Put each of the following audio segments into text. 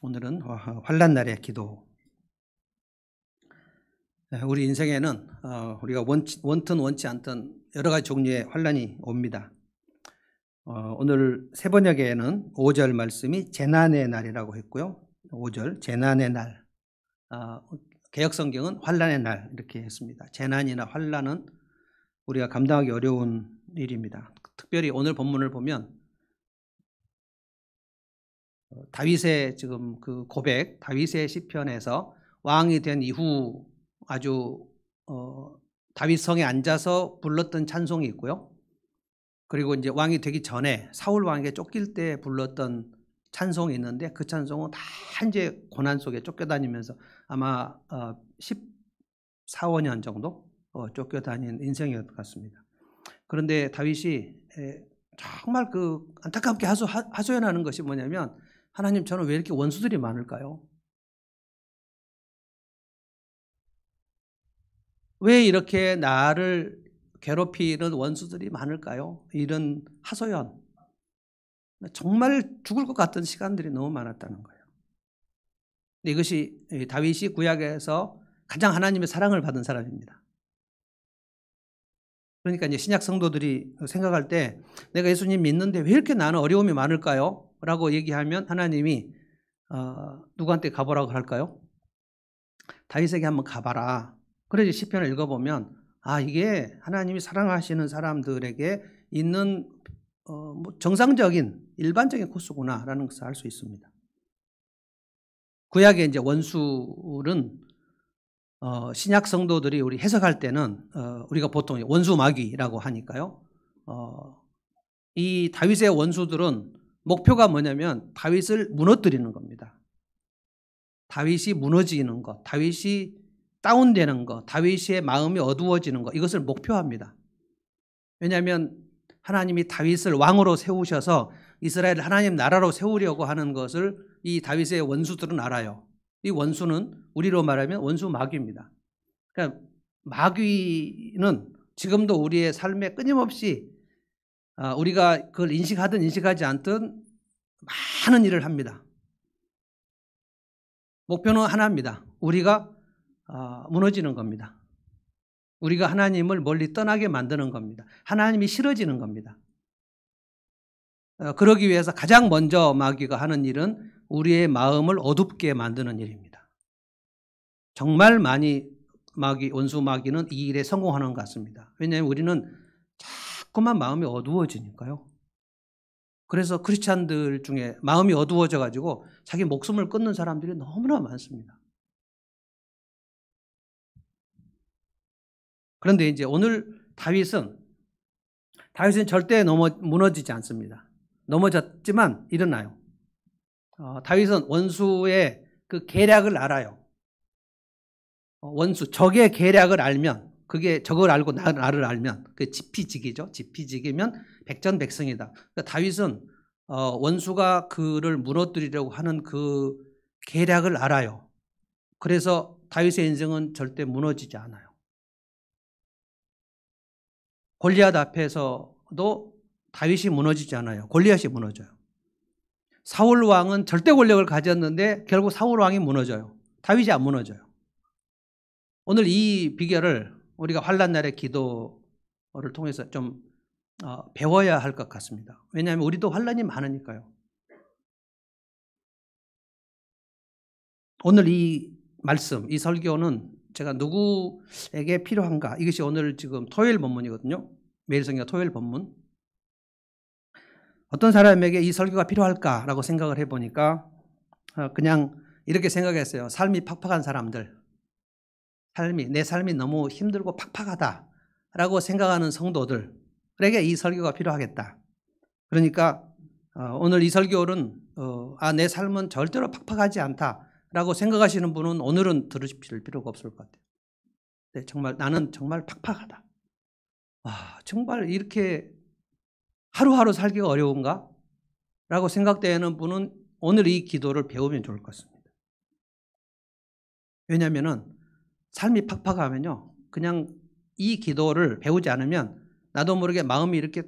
오늘은 환난 날의 기도. 우리 인생에는 우리가 원튼 원치 않던 여러 가지 종류의 환난이 옵니다. 오늘 세 번역에는 5절 말씀이 재난의 날이라고 했고요. 5절 재난의 날. 개역성경은 환난의 날 이렇게 했습니다. 재난이나 환난은 우리가 감당하기 어려운 일입니다. 특별히 오늘 본문을 보면 다윗의 지금 그 고백, 다윗의 시편에서 왕이 된 이후 아주 다윗 성에 앉아서 불렀던 찬송이 있고요. 그리고 이제 왕이 되기 전에 사울 왕에게 쫓길 때 불렀던 찬송이 있는데 그 찬송은 다 이제 고난 속에 쫓겨다니면서 아마 14~15년 정도 쫓겨다닌 인생이었던 것 같습니다. 그런데 다윗이 정말 그 안타깝게 하소연하는 것이 뭐냐면, 하나님, 저는 왜 이렇게 원수들이 많을까요? 왜 이렇게 나를 괴롭히는 원수들이 많을까요? 이런 하소연. 정말 죽을 것 같은 시간들이 너무 많았다는 거예요. 이것이 다윗이 구약에서 가장 하나님의 사랑을 받은 사람입니다. 그러니까 이제 신약 성도들이 생각할 때 내가 예수님 믿는데 왜 이렇게 나는 어려움이 많을까요? 라고 얘기하면 하나님이 누구한테 가보라고 할까요? 다윗에게 한번 가봐라. 그래서 시편을 읽어보면 이게 하나님이 사랑하시는 사람들에게 있는 정상적인 일반적인 코스구나라는 것을 알 수 있습니다. 구약의 이제 원수는 신약 성도들이 우리 해석할 때는 우리가 보통 원수 마귀라고 하니까요. 이 다윗의 원수들은 목표가 뭐냐면 다윗을 무너뜨리는 겁니다. 다윗이 무너지는 것, 다윗이 다운되는 것, 다윗의 마음이 어두워지는 것, 이것을 목표합니다. 왜냐하면 하나님이 다윗을 왕으로 세우셔서 이스라엘을 하나님 나라로 세우려고 하는 것을 이 다윗의 원수들은 알아요. 이 원수는 우리로 말하면 원수 마귀입니다. 그러니까 마귀는 지금도 우리의 삶에 끊임없이 우리가 그걸 인식하든 인식하지 않든 많은 일을 합니다. 목표는 하나입니다. 우리가 무너지는 겁니다. 우리가 하나님을 멀리 떠나게 만드는 겁니다. 하나님이 싫어지는 겁니다. 그러기 위해서 가장 먼저 마귀가 하는 일은 우리의 마음을 어둡게 만드는 일입니다. 정말 많이 원수 마귀는 이 일에 성공하는 것 같습니다. 왜냐하면 우리는 자꾸만 마음이 어두워지니까요. 그래서 크리스찬들 중에 마음이 어두워져 가지고 자기 목숨을 끊는 사람들이 너무나 많습니다. 그런데 이제 오늘 다윗은 절대 무너지지 않습니다. 넘어졌지만 일어나요. 다윗은 원수의 그 계략을 알아요. 적의 계략을 알면, 그게 적을 알고 나를 알면 그게 지피지기죠. 지피지기면 백전백승이다. 그러니까 다윗은 원수가 그를 무너뜨리려고 하는 그 계략을 알아요. 그래서 다윗의 인생은 절대 무너지지 않아요. 골리앗 앞에서도 다윗이 무너지지 않아요. 골리앗이 무너져요. 사울 왕은 절대 권력을 가졌는데 결국 사울 왕이 무너져요. 다윗이 안 무너져요. 오늘 이 비결을 우리가 환난 날의 기도를 통해서 좀 배워야 할 것 같습니다. 왜냐하면 우리도 환난이 많으니까요. 오늘 이 말씀, 이 설교는 제가 누구에게 필요한가? 이것이 오늘 지금 토요일 본문이거든요. 매일성경 토요일 본문. 어떤 사람에게 이 설교가 필요할까라고 생각을 해보니까 그냥 이렇게 생각했어요. 삶이 팍팍한 사람들, 내 삶이 너무 힘들고 팍팍하다라고 생각하는 성도들에게 이 설교가 필요하겠다. 그러니까 오늘 이 설교는 내 삶은 절대로 팍팍하지 않다라고 생각하시는 분은 오늘은 들으실 필요가 없을 것 같아요. 네, 정말 나는 정말 팍팍하다. 정말 이렇게 하루하루 살기가 어려운가? 라고 생각되는 분은 오늘 이 기도를 배우면 좋을 것 같습니다. 왜냐하면 삶이 팍팍하면요, 그냥 이 기도를 배우지 않으면 나도 모르게 마음이 이렇게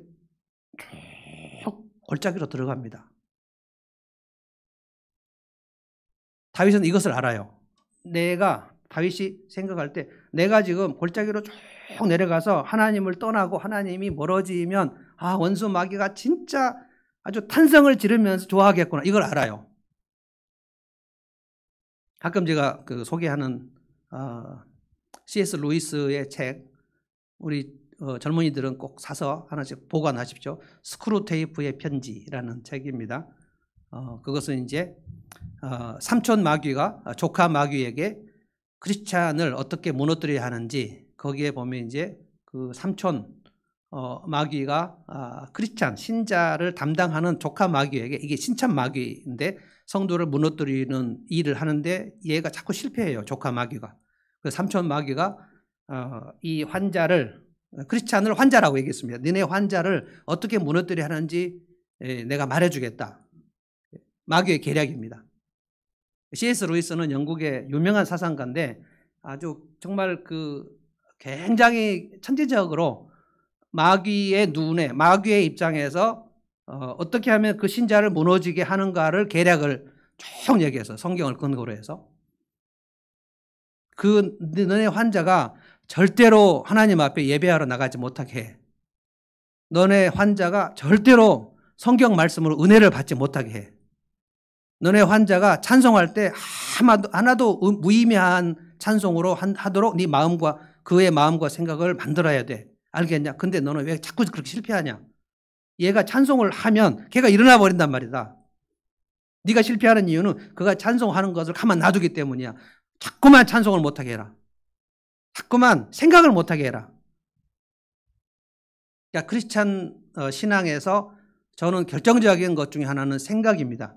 쭉 골짜기로 들어갑니다. 다윗은 이것을 알아요. 다윗이 생각할 때 내가 지금 골짜기로 쭉 내려가서 하나님을 떠나고 하나님이 멀어지면 원수 마귀가 진짜 아주 탄성을 지르면서 좋아하겠구나. 이걸 알아요. 가끔 제가 소개하는 C.S. 루이스의 책, 우리 젊은이들은 꼭 사서 하나씩 보관하십시오. 스크루테이프의 편지라는 책입니다. 그것은 이제 삼촌 마귀가 조카 마귀에게 크리스찬을 어떻게 무너뜨려야 하는지, 거기에 보면 이제 그 삼촌 마귀가 크리스찬 신자를 담당하는 조카 마귀에게, 이게 신참 마귀인데 성도를 무너뜨리는 일을 하는데 얘가 자꾸 실패해요. 조카 마귀가. 그 삼촌 마귀가 이 환자를, 크리스찬을 환자라고 얘기했습니다. 너네 환자를 어떻게 무너뜨려야 하는지 내가 말해주겠다. 마귀의 계략입니다. C.S. 루이스는 영국의 유명한 사상가인데 아주 정말 굉장히 천재적으로 마귀의 눈에, 마귀의 입장에서 어떻게 하면 그 신자를 무너지게 하는가를 계략을 쭉 얘기해서, 성경을 근거로 해서 너네 환자가 절대로 하나님 앞에 예배하러 나가지 못하게 해. 너네 환자가 절대로 성경 말씀으로 은혜를 받지 못하게 해. 너네 환자가 찬송할 때 하나도 무의미한 찬송으로 하도록 네 마음과 그의 마음과 생각을 만들어야 돼. 알겠냐? 근데 너는 왜 자꾸 그렇게 실패하냐? 얘가 찬송을 하면 걔가 일어나 버린단 말이다. 네가 실패하는 이유는 그가 찬송하는 것을 가만 놔두기 때문이야. 자꾸만 찬송을 못하게 해라. 자꾸만 생각을 못하게 해라. 그러니까 크리스찬 신앙에서 저는 결정적인 것 중에 하나는 생각입니다.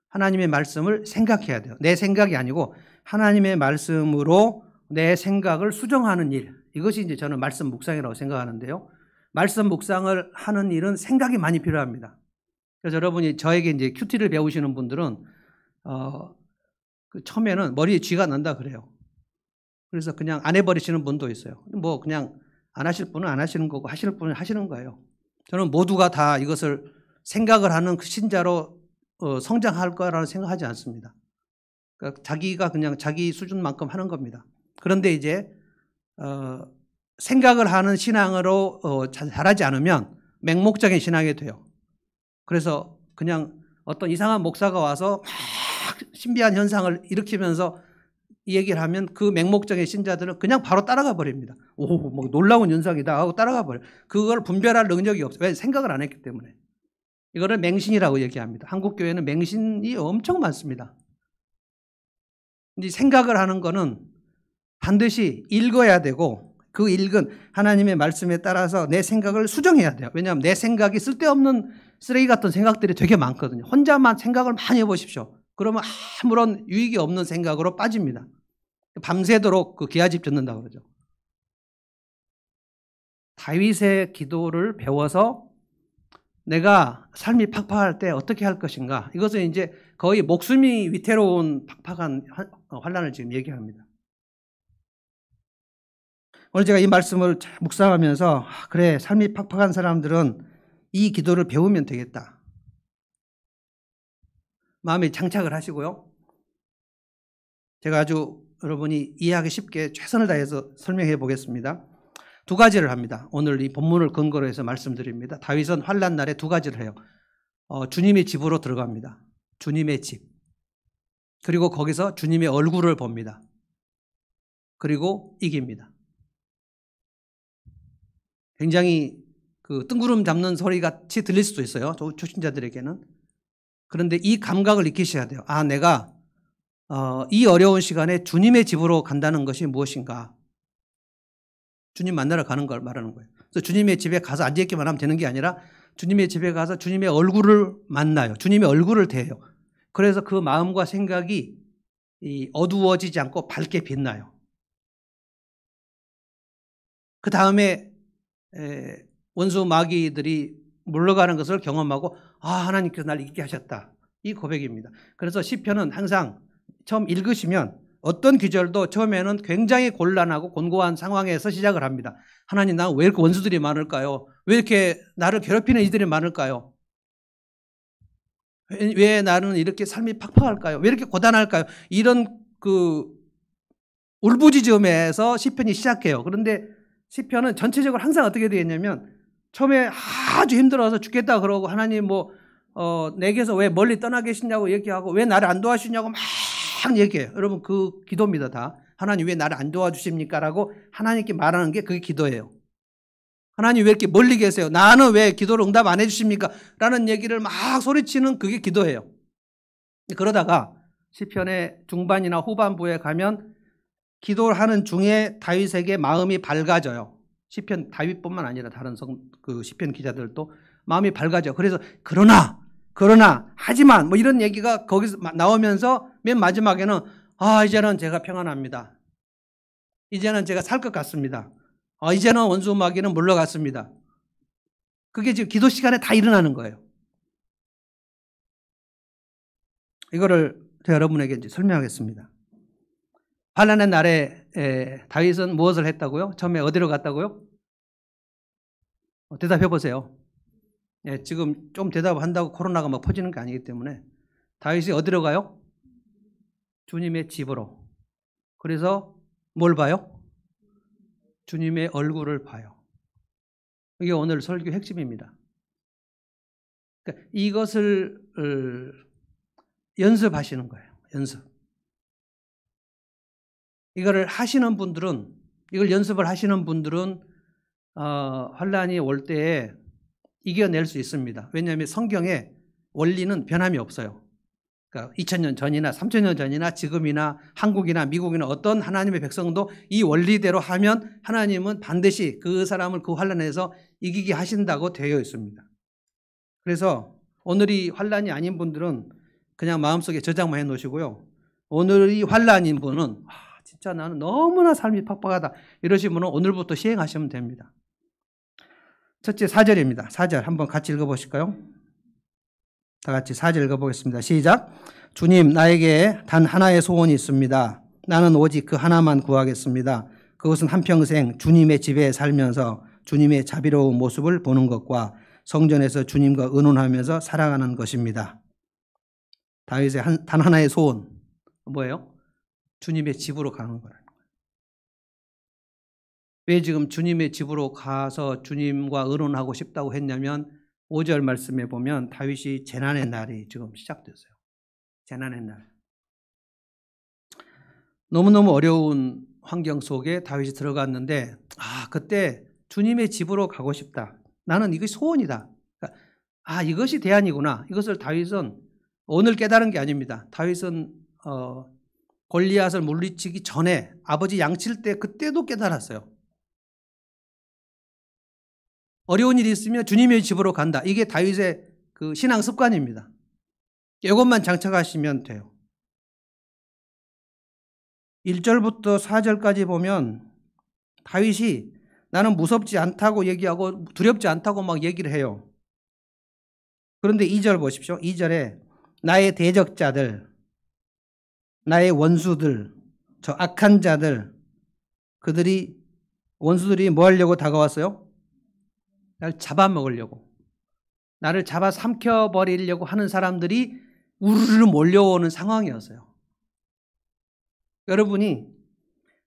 하나님의 말씀을 생각해야 돼요. 내 생각이 아니고 하나님의 말씀으로 내 생각을 수정하는 일. 이것이 이제 저는 말씀 묵상이라고 생각하는데요. 말씀 묵상을 하는 일은 생각이 많이 필요합니다. 그래서 여러분이 저에게 이제 큐티를 배우시는 분들은 처음에는 머리에 쥐가 난다 그래요. 그래서 그냥 안 해버리시는 분도 있어요. 뭐 그냥 안 하실 분은 안 하시는 거고 하시는 분은 하시는 거예요. 저는 모두가 다 이것을 생각을 하는 신자로 성장할 거라고 생각하지 않습니다. 그러니까 자기가 그냥 자기 수준만큼 하는 겁니다. 그런데 이제 생각을 하는 신앙으로 잘하지 않으면 맹목적인 신앙이 돼요. 그래서 그냥 어떤 이상한 목사가 와서 막 신비한 현상을 일으키면서 이 얘기를 하면 그 맹목적인 신자들은 그냥 바로 따라가 버립니다. 뭐 놀라운 현상이다 하고 따라가 버려요. 그걸 분별할 능력이 없어요. 왜? 생각을 안 했기 때문에. 이거를 맹신이라고 얘기합니다. 한국 교회는 맹신이 엄청 많습니다. 근데 생각을 하는 거는 반드시 읽어야 되고 그 읽은 하나님의 말씀에 따라서 내 생각을 수정해야 돼요. 왜냐하면 내 생각이 쓸데없는 쓰레기 같은 생각들이 되게 많거든요. 혼자만 생각을 많이 해보십시오. 그러면 아무런 유익이 없는 생각으로 빠집니다. 밤새도록 그 기아집 듣는다고 그러죠. 다윗의 기도를 배워서 내가 삶이 팍팍할 때 어떻게 할 것인가. 이것은 이제 거의 목숨이 위태로운 팍팍한 환난을 지금 얘기합니다. 오늘 제가 이 말씀을 묵상하면서 그래, 삶이 팍팍한 사람들은 이 기도를 배우면 되겠다. 마음에 장착을 하시고요. 제가 아주 여러분이 이해하기 쉽게 최선을 다해서 설명해 보겠습니다. 두 가지를 합니다. 오늘 이 본문을 근거로 해서 말씀드립니다. 다윗은 환난 날에 두 가지를 해요. 주님의 집으로 들어갑니다. 주님의 집. 그리고 거기서 주님의 얼굴을 봅니다. 그리고 이깁니다. 굉장히 뜬구름 잡는 소리 같이 들릴 수도 있어요. 초신자들에게는. 그런데 이 감각을 익히셔야 돼요. 내가 이 어려운 시간에 주님의 집으로 간다는 것이 무엇인가. 주님 만나러 가는 걸 말하는 거예요. 그래서 주님의 집에 가서 앉아있기만 하면 되는 게 아니라 주님의 집에 가서 주님의 얼굴을 만나요. 주님의 얼굴을 대해요. 그래서 그 마음과 생각이 어두워지지 않고 밝게 빛나요. 그 다음에 원수 마귀들이 물러가는 것을 경험하고 하나님께서 날 이기게 하셨다. 이 고백입니다. 그래서 시편은 항상 처음 읽으시면 어떤 구절도 처음에는 굉장히 곤란하고 곤고한 상황에서 시작을 합니다. 하나님, 나 왜 이렇게 원수들이 많을까요? 왜 이렇게 나를 괴롭히는 이들이 많을까요? 왜 나는 이렇게 삶이 팍팍할까요? 왜 이렇게 고단할까요? 이런 그 울부짖음에서 시편이 시작해요. 그런데 시편은 전체적으로 항상 어떻게 되겠냐면 처음에 아주 힘들어서 죽겠다 그러고 하나님 내게서 왜 멀리 떠나 계시냐고 얘기하고 왜 나를 안 도와주시냐고 막 얘기해요. 여러분 그 기도입니다 다. 하나님 왜 나를 안 도와주십니까? 라고 하나님께 말하는 게 그게 기도예요. 하나님 왜 이렇게 멀리 계세요? 나는 왜 기도를 응답 안 해주십니까? 라는 얘기를 막 소리치는 그게 기도예요. 그러다가 시편의 중반이나 후반부에 가면 기도를 하는 중에 다윗에게 마음이 밝아져요. 시편 다윗뿐만 아니라 다른 시편 기자들도 마음이 밝아져. 그래서 그러나 하지만 뭐 이런 얘기가 거기서 나오면서 맨 마지막에는 이제는 제가 평안합니다. 이제는 제가 살 것 같습니다. 이제는 원수 마귀는 물러갔습니다. 그게 지금 기도 시간에 다 일어나는 거예요. 이거를 제가 여러분에게 이제 설명하겠습니다. 환난의 날에 다윗은 무엇을 했다고요? 처음에 어디로 갔다고요? 대답해 보세요. 지금 좀 대답한다고 코로나가 막 퍼지는 게 아니기 때문에 다윗이 어디로 가요? 주님의 집으로. 그래서 뭘 봐요? 주님의 얼굴을 봐요. 이게 오늘 설교 핵심입니다. 그러니까 이것을 연습하시는 거예요. 연습. 이거를 하시는 분들은, 이걸 연습을 하시는 분들은 환난이 올 때에 이겨낼 수 있습니다. 왜냐하면 성경에 원리는 변함이 없어요. 그러니까 2000년 전이나 3000년 전이나 지금이나 한국이나 미국이나 어떤 하나님의 백성도 이 원리대로 하면 하나님은 반드시 그 사람을 그 환난에서 이기게 하신다고 되어 있습니다. 그래서 오늘이 환난이 아닌 분들은 그냥 마음속에 저장만 해놓으시고요. 오늘이 환난인 분은 진짜 나는 너무나 삶이 팍팍하다 이러신 분은 오늘부터 시행하시면 됩니다. 첫째 4절입니다. 4절 한번 같이 읽어보실까요? 다 같이 4절 읽어보겠습니다. 시작. 주님, 나에게 단 하나의 소원이 있습니다. 나는 오직 그 하나만 구하겠습니다. 그것은 한평생 주님의 집에 살면서 주님의 자비로운 모습을 보는 것과 성전에서 주님과 의논하면서 살아가는 것입니다. 다윗의 단 하나의 소원 뭐예요? 주님의 집으로 가는 거라는 거예요. 왜 지금 주님의 집으로 가서 주님과 의논하고 싶다고 했냐면 5절 말씀에 보면 다윗이 재난의 날이 지금 시작됐어요. 재난의 날. 너무너무 어려운 환경 속에 다윗이 들어갔는데 그때 주님의 집으로 가고 싶다. 나는 이것이 소원이다. 그러니까, 이것이 대안이구나. 이것을 다윗은 오늘 깨달은 게 아닙니다. 다윗은 골리앗을 물리치기 전에 아버지 양칠 때 그때도 깨달았어요. 어려운 일이 있으면 주님의 집으로 간다. 이게 다윗의 그 신앙 습관입니다. 이것만 장착하시면 돼요. 1절부터 4절까지 보면 다윗이 나는 무섭지 않다고 얘기하고 두렵지 않다고 막 얘기를 해요. 그런데 2절 보십시오. 2절에 나의 대적자들, 나의 원수들, 저 악한 자들, 원수들이 뭐 하려고 다가왔어요? 나를 잡아먹으려고, 나를 잡아 삼켜버리려고 하는 사람들이 우르르 몰려오는 상황이었어요. 여러분이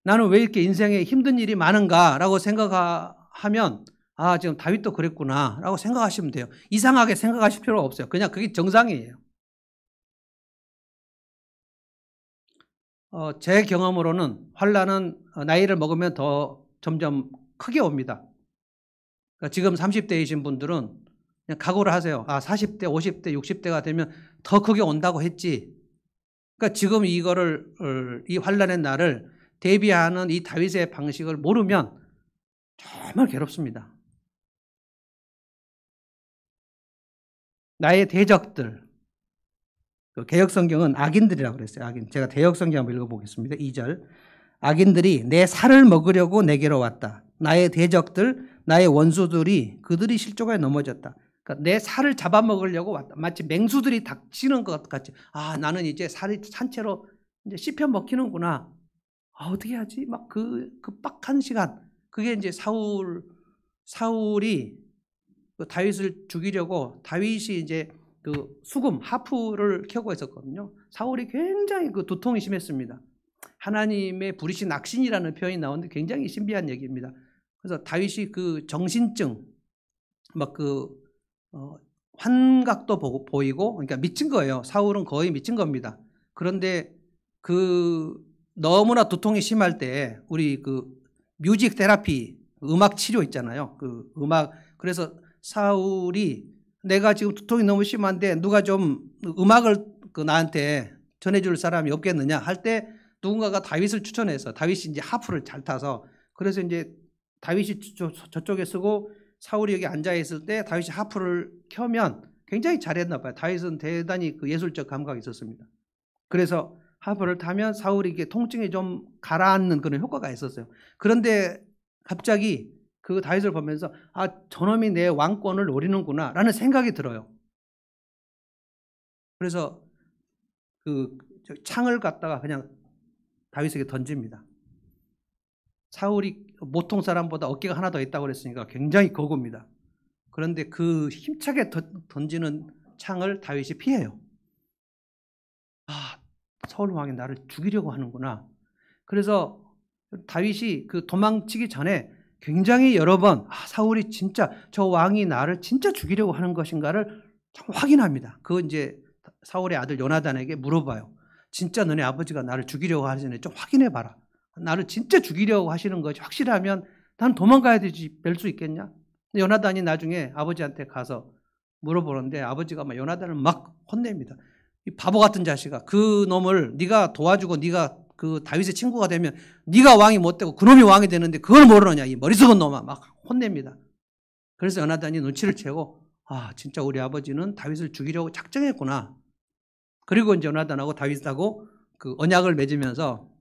나는 왜 이렇게 인생에 힘든 일이 많은가라고 생각하면 지금 다윗도 그랬구나 라고 생각하시면 돼요. 이상하게 생각하실 필요가 없어요. 그냥 그게 정상이에요. 제 경험으로는 환난은 나이를 먹으면 더 점점 크게 옵니다. 그러니까 지금 30대이신 분들은 그냥 각오를 하세요. 40대, 50대, 60대가 되면 더 크게 온다고 했지. 그러니까 지금 이 환난의 날을 대비하는 이 다윗의 방식을 모르면 정말 괴롭습니다. 나의 대적들, 개역성경은 악인들이라고 그랬어요. 악인. 제가 대역성경 한번 읽어보겠습니다. 2절. 악인들이 내 살을 먹으려고 내게로 왔다. 나의 대적들, 나의 원수들이 그들이 실족하에 넘어졌다. 그러니까 내 살을 잡아먹으려고 왔다. 마치 맹수들이 닥치는 것 같이. 나는 이제 살이 산채로 이제 씹혀 먹히는구나. 어떻게 하지? 막 그 빡한 시간. 그게 이제 사울이 그 다윗을 죽이려고 다윗이 이제 그 수금 하프를 켜고 있었거든요. 사울이 굉장히 그 두통이 심했습니다. 하나님의 부르신 악신이라는 표현이 나오는데 굉장히 신비한 얘기입니다. 그래서 다윗이 그 정신증 막 그 환각도 보이고 그러니까 미친 거예요. 사울은 거의 미친 겁니다. 그런데 그 너무나 두통이 심할 때 우리 그 뮤직 테라피 음악 치료 있잖아요. 그 음악 그래서 사울이 내가 지금 두통이 너무 심한데 누가 좀 음악을 그 나한테 전해줄 사람이 없겠느냐 할 때 누군가가 다윗을 추천해서 다윗이 이제 하프를 잘 타서 그래서 이제 다윗이 저쪽에 쓰고 사울이 여기 앉아 있을 때 다윗이 하프를 켜면 굉장히 잘했나 봐요. 다윗은 대단히 그 예술적 감각이 있었습니다. 그래서 하프를 타면 사울이 이게 통증이 좀 가라앉는 그런 효과가 있었어요. 그런데 갑자기 그 다윗을 보면서 아, 저놈이 내 왕권을 노리는구나 라는 생각이 들어요. 그래서 그 창을 갖다가 그냥 다윗에게 던집니다. 사울이 보통 사람보다 어깨가 하나 더 있다고 그랬으니까 굉장히 거구입니다. 그런데 그 힘차게 던지는 창을 다윗이 피해요. 아, 사울 왕이 나를 죽이려고 하는구나. 그래서 다윗이 그 도망치기 전에 굉장히 여러 번 사울이 진짜 저 왕이 나를 진짜 죽이려고 하는 것인가를 참 확인합니다. 그거 이제 사울의 아들 요나단에게 물어봐요. 진짜 너네 아버지가 나를 죽이려고 하시는지 좀 확인해 봐라. 나를 진짜 죽이려고 하시는 것이 확실하면 난 도망가야 되지 뵐 수 있겠냐? 요나단이 나중에 아버지한테 가서 물어보는데 아버지가 막 요나단을 막 혼냅니다. 이 바보 같은 자식아, 그 놈을 네가 도와주고 네가 그 다윗의 친구가 되면 네가 왕이 못 되고 그놈이 왕이 되는데 그걸 모르느냐 이 머리 썩은 놈아 막 혼냅니다. 그래서 요나단이 눈치를 채고 아 진짜 우리 아버지는 다윗을 죽이려고 작정했구나. 그리고 이제 요나단하고 다윗하고 그 언약을 맺으면서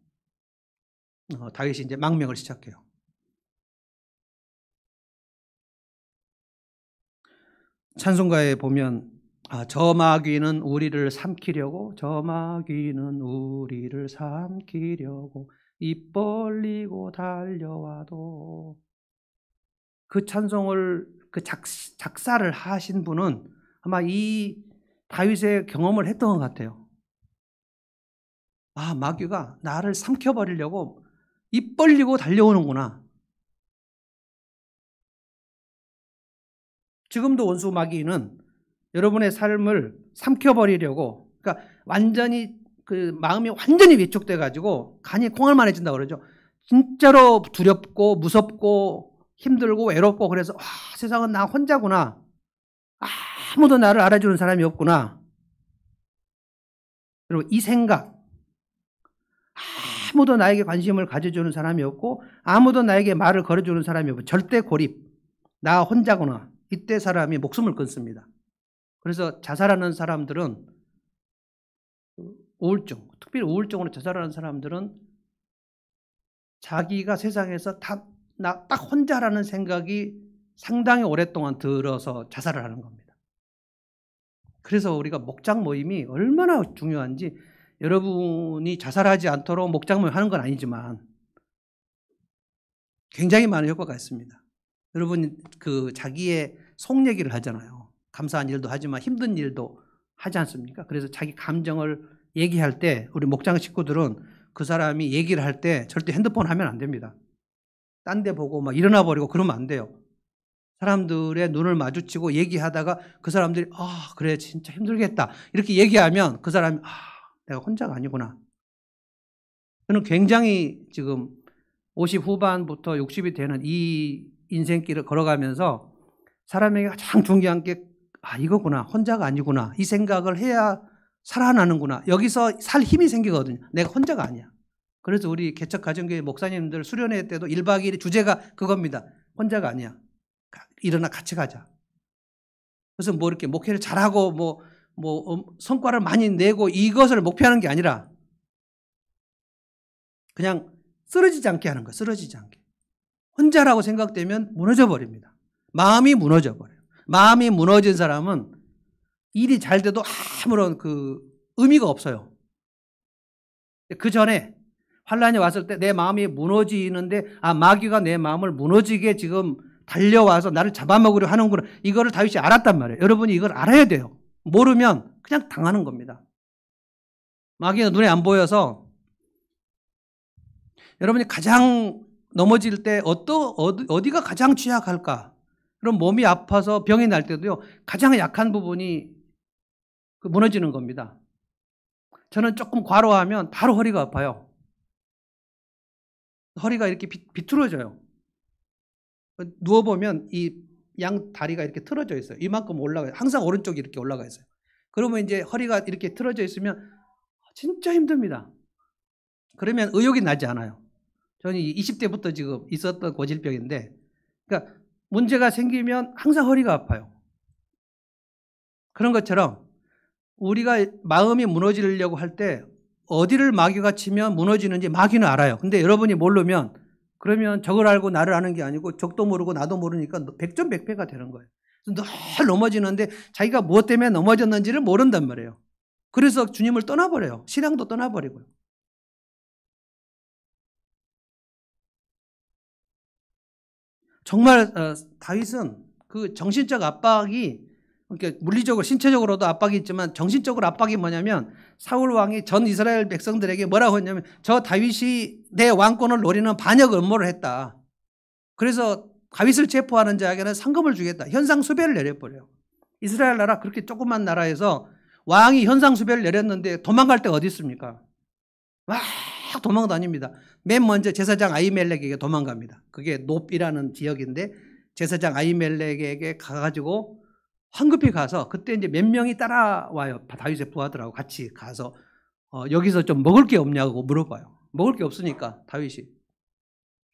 다윗이 이제 망명을 시작해요. 찬송가에 보면 저 마귀는 우리를 삼키려고 저 마귀는 우리를 삼키려고 입 벌리고 달려와도 그 찬송을 그 작사를 하신 분은 아마 이 다윗의 경험을 했던 것 같아요. 아, 마귀가 나를 삼켜버리려고 입 벌리고 달려오는구나. 지금도 원수 마귀는 여러분의 삶을 삼켜버리려고, 그러니까 완전히 그 마음이 완전히 위축돼 가지고 간이 콩알만해진다고 그러죠. 진짜로 두렵고 무섭고 힘들고 외롭고 그래서 세상은 나 혼자구나. 아무도 나를 알아주는 사람이 없구나. 그리고 이 생각, 아무도 나에게 관심을 가져주는 사람이 없고 아무도 나에게 말을 걸어주는 사람이 없고 절대 고립, 나 혼자구나. 이때 사람이 목숨을 끊습니다. 그래서 자살하는 사람들은 우울증, 특별히 우울증으로 자살하는 사람들은 자기가 세상에서 나 딱 혼자라는 생각이 상당히 오랫동안 들어서 자살을 하는 겁니다. 그래서 우리가 목장 모임이 얼마나 중요한지, 여러분이 자살하지 않도록 목장 모임 하는 건 아니지만 굉장히 많은 효과가 있습니다. 여러분 그 자기의 속 얘기를 하잖아요. 감사한 일도 하지만 힘든 일도 하지 않습니까? 그래서 자기 감정을 얘기할 때 우리 목장 식구들은 그 사람이 얘기를 할 때 절대 핸드폰 하면 안 됩니다. 딴 데 보고 막 일어나 버리고 그러면 안 돼요. 사람들의 눈을 마주치고 얘기하다가 그 사람들이 그래 진짜 힘들겠다 이렇게 얘기하면 그 사람이 내가 혼자가 아니구나. 저는 굉장히 지금 50 후반부터 60이 되는 이 인생길을 걸어가면서 사람에게 가장 중요한 게 이거구나, 혼자가 아니구나, 이 생각을 해야 살아나는구나, 여기서 살 힘이 생기거든요. 내가 혼자가 아니야. 그래서 우리 개척가정교회 목사님들 수련회 때도 1박 2일의 주제가 그겁니다. 혼자가 아니야. 일어나 같이 가자. 그래서 뭐 이렇게 목회를 잘하고 성과를 많이 내고 이것을 목표하는 게 아니라 그냥 쓰러지지 않게 하는 거예요. 쓰러지지 않게. 혼자라고 생각되면 무너져 버립니다. 마음이 무너져 버려요. 마음이 무너진 사람은 일이 잘 돼도 아무런 그 의미가 없어요. 그 전에 환란이 왔을 때 내 마음이 무너지는데 마귀가 내 마음을 무너지게 지금 달려와서 나를 잡아먹으려 하는구나. 이거를 다윗이 알았단 말이에요. 여러분이 이걸 알아야 돼요. 모르면 그냥 당하는 겁니다. 마귀가 눈에 안 보여서 여러분이 가장 넘어질 때 어디가 가장 취약할까? 그럼 몸이 아파서 병이 날 때도요, 가장 약한 부분이 무너지는 겁니다. 저는 조금 과로하면 바로 허리가 아파요. 허리가 이렇게 비틀어져요. 누워보면 이 양 다리가 이렇게 틀어져 있어요. 이만큼 올라가요. 항상 오른쪽이 이렇게 올라가 있어요. 그러면 이제 허리가 이렇게 틀어져 있으면 진짜 힘듭니다. 그러면 의욕이 나지 않아요. 저는 20대부터 지금 있었던 고질병인데, 그러니까 문제가 생기면 항상 허리가 아파요. 그런 것처럼 우리가 마음이 무너지려고 할 때 어디를 마귀가 치면 무너지는지 마귀는 알아요. 근데 여러분이 모르면 그러면 적을 알고 나를 아는 게 아니고 적도 모르고 나도 모르니까 백전백패가 되는 거예요. 늘 넘어지는데 자기가 무엇 때문에 넘어졌는지를 모른단 말이에요. 그래서 주님을 떠나버려요. 신앙도 떠나버리고요. 정말 다윗은 그 정신적 압박이, 그러니까 물리적으로 신체적으로도 압박이 있지만 정신적으로 압박이 뭐냐면, 사울 왕이 전 이스라엘 백성들에게 뭐라고 했냐면, 저 다윗이 내 왕권을 노리는 반역 음모를 했다. 그래서 다윗을 체포하는 자에게는 상금을 주겠다. 현상수배를 내려버려요. 이스라엘 나라, 그렇게 조그만 나라에서 왕이 현상수배를 내렸는데 도망갈 데가 어디 있습니까? 막 도망다닙니다. 맨 먼저 제사장 아히멜렉에게 도망갑니다. 그게 놉이라는 지역인데 제사장 아히멜렉에게 가가지고 황급히 가서, 그때 이제 몇 명이 따라와요. 다윗의 부하들하고 같이 가서 여기서 좀 먹을 게 없냐고 물어봐요. 먹을 게 없으니까 다윗이.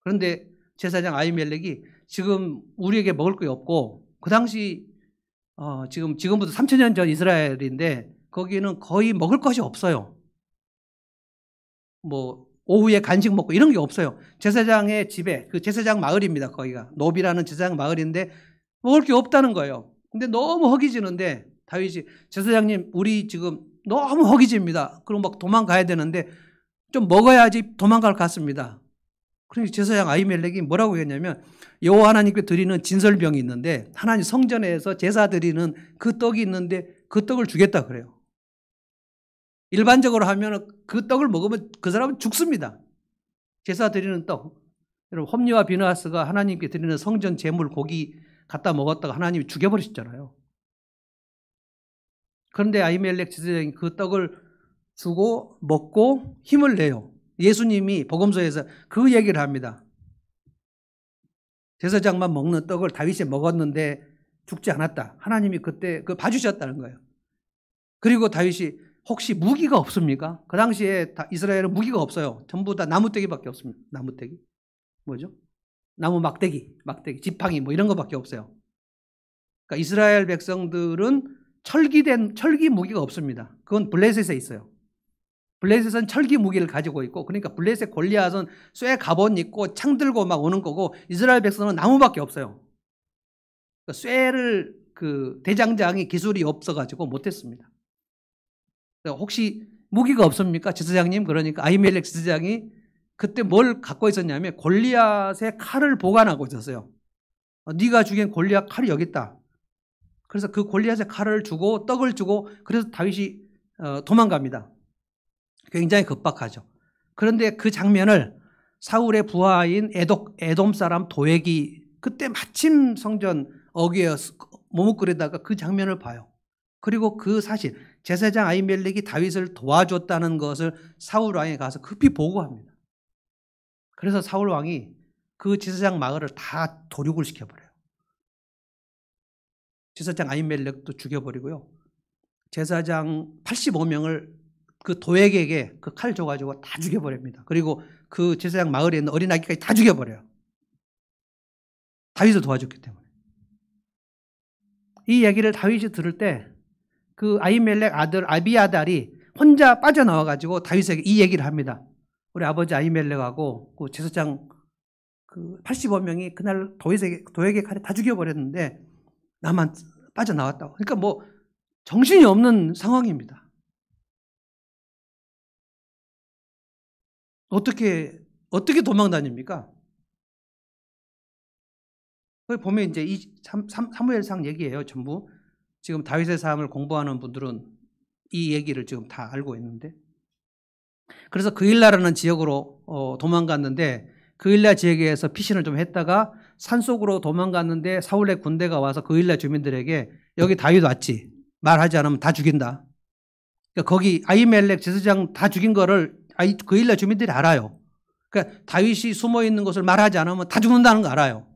그런데 제사장 아히멜렉이 지금 우리에게 먹을 게 없고, 그 당시 지금부터 3,000년 전 이스라엘인데 거기는 거의 먹을 것이 없어요. 뭐 오후에 간식 먹고 이런 게 없어요. 제사장의 집에, 그 제사장 마을입니다. 거기가 놉이라는 제사장 마을인데 먹을 게 없다는 거예요. 근데 너무 허기지는데 다윗이, 제사장님 우리 지금 너무 허기집니다. 그럼 막 도망가야 되는데 좀 먹어야지 도망갈 것 같습니다. 그러니까 제사장 아히멜렉이 뭐라고 했냐면, 여호와 하나님께 드리는 진설병이 있는데 하나님 성전에서 제사 드리는 그 떡이 있는데 그 떡을 주겠다 그래요. 일반적으로 하면 그 떡을 먹으면 그 사람은 죽습니다. 제사 드리는 떡. 여러분, 홈리와 비느하스가 하나님께 드리는 성전 제물 고기 갖다 먹었다가 하나님이 죽여버리셨잖아요. 그런데 아히멜렉 제사장이 그 떡을 주고 먹고 힘을 내요. 예수님이 복음서에서 그 얘기를 합니다. 제사장만 먹는 떡을 다윗이 먹었는데 죽지 않았다. 하나님이 그때 봐주셨다는 거예요. 그리고 다윗이, 혹시 무기가 없습니까? 그 당시에 이스라엘은 무기가 없어요. 전부 다 나무떼기밖에 없습니다. 나무떼기. 뭐죠? 나무 막대기, 지팡이 뭐 이런 거밖에 없어요. 그러니까 이스라엘 백성들은 철기 무기가 없습니다. 그건 블레셋에 있어요. 블레셋은 철기 무기를 가지고 있고, 그러니까 블레셋 골리앗은 쇠 갑옷 입고 창 들고 막 오는 거고, 이스라엘 백성은 나무밖에 없어요. 그러니까 쇠를 대장장이 기술이 없어가지고 못했습니다. 혹시 무기가 없습니까? 제사장님. 그러니까 아히멜렉 제사장이 그때 뭘 갖고 있었냐면 골리앗의 칼을 보관하고 있었어요. 네가 죽인 골리앗 칼이 여기 있다. 그래서 그 골리앗의 칼을 주고 떡을 주고, 그래서 다윗이 도망갑니다. 굉장히 급박하죠. 그런데 그 장면을 사울의 부하인 에돔 사람 도액이 그때 마침 성전 어귀에 머뭇거리다가 그 장면을 봐요. 그리고 그 사실, 제사장 아히멜렉이 다윗을 도와줬다는 것을 사울 왕에 가서 급히 보고합니다. 그래서 사울 왕이 그 제사장 마을을 다 도륙을 시켜버려요. 제사장 아히멜렉도 죽여버리고요. 제사장 85명을 그 도액에게 그 칼 줘가지고 다 죽여버립니다. 그리고 그 제사장 마을에 있는 어린아기까지 다 죽여버려요. 다윗을 도와줬기 때문에. 이 얘기를 다윗이 들을 때 그 아히멜렉 아들 아비아달이 혼자 빠져나와가지고 다윗에게 이 얘기를 합니다. 우리 아버지 아히멜렉하고 그 제사장 85명이 그날 도액의 칼에 다 죽여버렸는데 나만 빠져나왔다고. 그러니까 뭐 정신이 없는 상황입니다. 어떻게 도망 다닙니까? 거기 보면 이제 이 사무엘상 얘기예요, 전부. 지금 다윗의 삶을 공부하는 분들은 이 얘기를 지금 다 알고 있는데, 그래서 그일라라는 지역으로 도망갔는데 그일라 지역에서 피신을 좀 했다가 산속으로 도망갔는데 사울의 군대가 와서 그일라 주민들에게 여기 다윗 왔지? 말하지 않으면 다 죽인다. 그러니까 거기 아히멜렉 제사장 다 죽인 거를 그일라 주민들이 알아요. 그러니까 다윗이 숨어 있는 것을 말하지 않으면 다 죽는다는 거 알아요.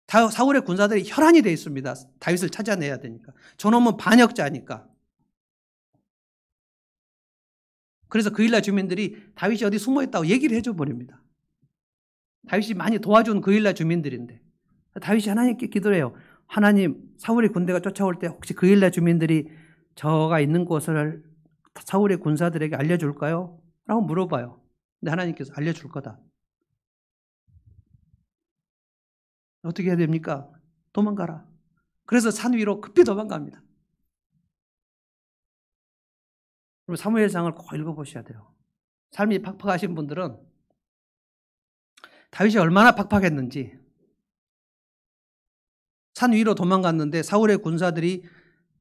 사울의 군사들이 혈안이 돼 있습니다. 다윗을 찾아내야 되니까. 저놈은 반역자니까. 그래서 그일라 주민들이 다윗이 어디 숨어 있다고 얘기를 해줘 버립니다. 다윗이 많이 도와준 그일라 주민들인데 다윗이 하나님께 기도해요. 하나님, 사울의 군대가 쫓아올 때 혹시 그일라 주민들이 저가 있는 곳을 사울의 군사들에게 알려줄까요? 라고 물어봐요. 근데 하나님께서 알려줄 거다. 어떻게 해야 됩니까? 도망가라. 그래서 산 위로 급히 도망갑니다. 그리고 사무엘상을 꼭 읽어보셔야 돼요. 삶이 팍팍하신 분들은 다윗이 얼마나 팍팍했는지, 산 위로 도망갔는데 사울의 군사들이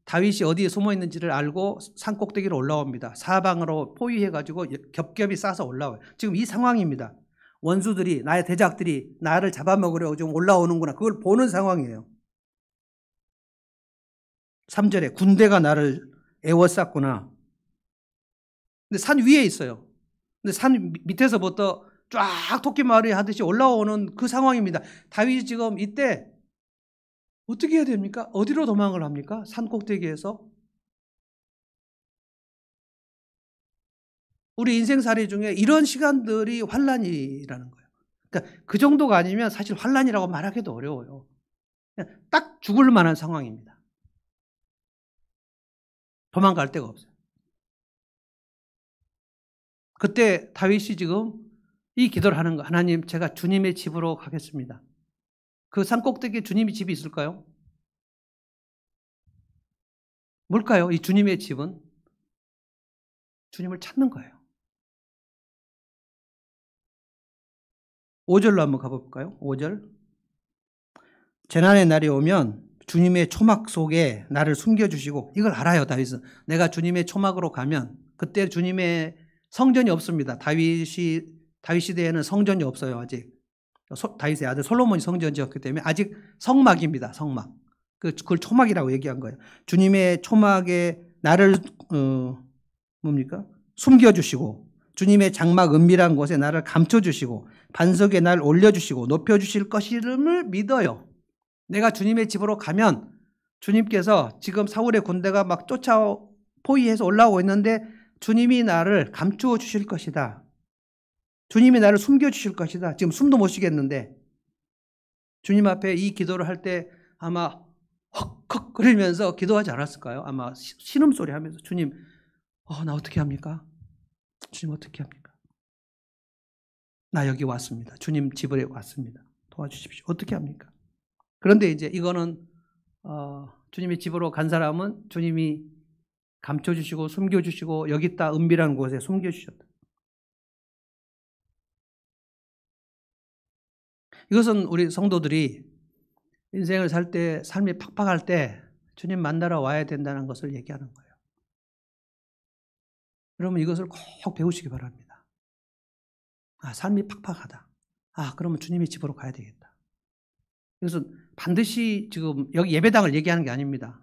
다윗이 어디에 숨어 있는지를 알고 산 꼭대기로 올라옵니다. 사방으로 포위해가지고 겹겹이 싸서 올라와요. 지금 이 상황입니다. 원수들이, 나의 대적들이 나를 잡아먹으려고 좀 올라오는구나. 그걸 보는 상황이에요. 3절에 군대가 나를 애워쌌구나. 근데 산 위에 있어요. 근데 산 밑에서부터 쫙 토끼마을이 하듯이 올라오는 그 상황입니다. 다윗이 지금 이때 어떻게 해야 됩니까? 어디로 도망을 합니까? 산 꼭대기에서. 우리 인생살이 중에 이런 시간들이 환란이라는 거예요. 그러니까 그 정도가 아니면 사실 환란이라고 말하기도 어려워요. 그냥 딱 죽을 만한 상황입니다. 도망갈 데가 없어요. 그때 다윗이 지금 이 기도를 하는 거. 하나님, 제가 주님의 집으로 가겠습니다. 그 산 꼭대기에 주님의 집이 있을까요? 뭘까요? 이 주님의 집은 주님을 찾는 거예요. 5절로 한번 가볼까요? 5절. 재난의 날이 오면 주님의 초막 속에 나를 숨겨주시고, 이걸 알아요, 다윗은. 내가 주님의 초막으로 가면, 그때 주님의 성전이 없습니다. 다윗 시대에는 성전이 없어요, 아직. 다윗의 아들 솔로몬이 성전 지었기 때문에 아직 성막입니다, 성막. 그걸 초막이라고 얘기한 거예요. 주님의 초막에 나를 숨겨주시고, 주님의 장막 은밀한 곳에 나를 감춰주시고, 반석에 날 올려주시고 높여주실 것임을 믿어요. 내가 주님의 집으로 가면 주님께서, 지금 사울의 군대가 막 포위해서 올라오고 있는데 주님이 나를 감추어 주실 것이다. 주님이 나를 숨겨주실 것이다. 지금 숨도 못 쉬겠는데 주님 앞에 이 기도를 할 때 아마 헉헉 거리면서 기도하지 않았을까요? 아마 신음소리 하면서, 주님, 나 어떻게 합니까? 주님 어떻게 합니까? 나 여기 왔습니다. 주님 집에 왔습니다. 도와주십시오. 어떻게 합니까? 그런데 이제 이거는 주님의 집으로 간 사람은 주님이 감춰주시고 숨겨주시고 여기 있다 은밀한 곳에 숨겨주셨다. 이것은 우리 성도들이 인생을 살 때, 삶이 팍팍할 때 주님 만나러 와야 된다는 것을 얘기하는 거예요. 여러분, 이것을 꼭 배우시기 바랍니다. 삶이 팍팍하다. 그러면 주님의 집으로 가야 되겠다. 그래서 반드시 지금 여기 예배당을 얘기하는 게 아닙니다.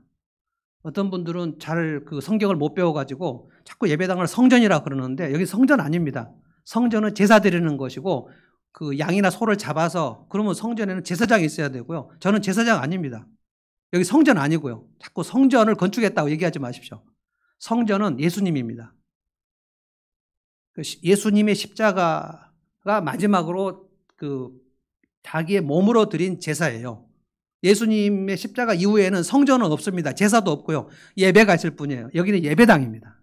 어떤 분들은 잘 그 성경을 못 배워가지고 자꾸 예배당을 성전이라 그러는데, 여기 성전 아닙니다. 성전은 제사 드리는 것이고, 그 양이나 소를 잡아서, 그러면 성전에는 제사장이 있어야 되고요. 저는 제사장 아닙니다. 여기 성전 아니고요. 자꾸 성전을 건축했다고 얘기하지 마십시오. 성전은 예수님입니다. 예수님의 십자가가 마지막으로 자기의 몸으로 드린 제사예요. 예수님의 십자가 이후에는 성전은 없습니다. 제사도 없고요. 예배가 있을 뿐이에요. 여기는 예배당입니다.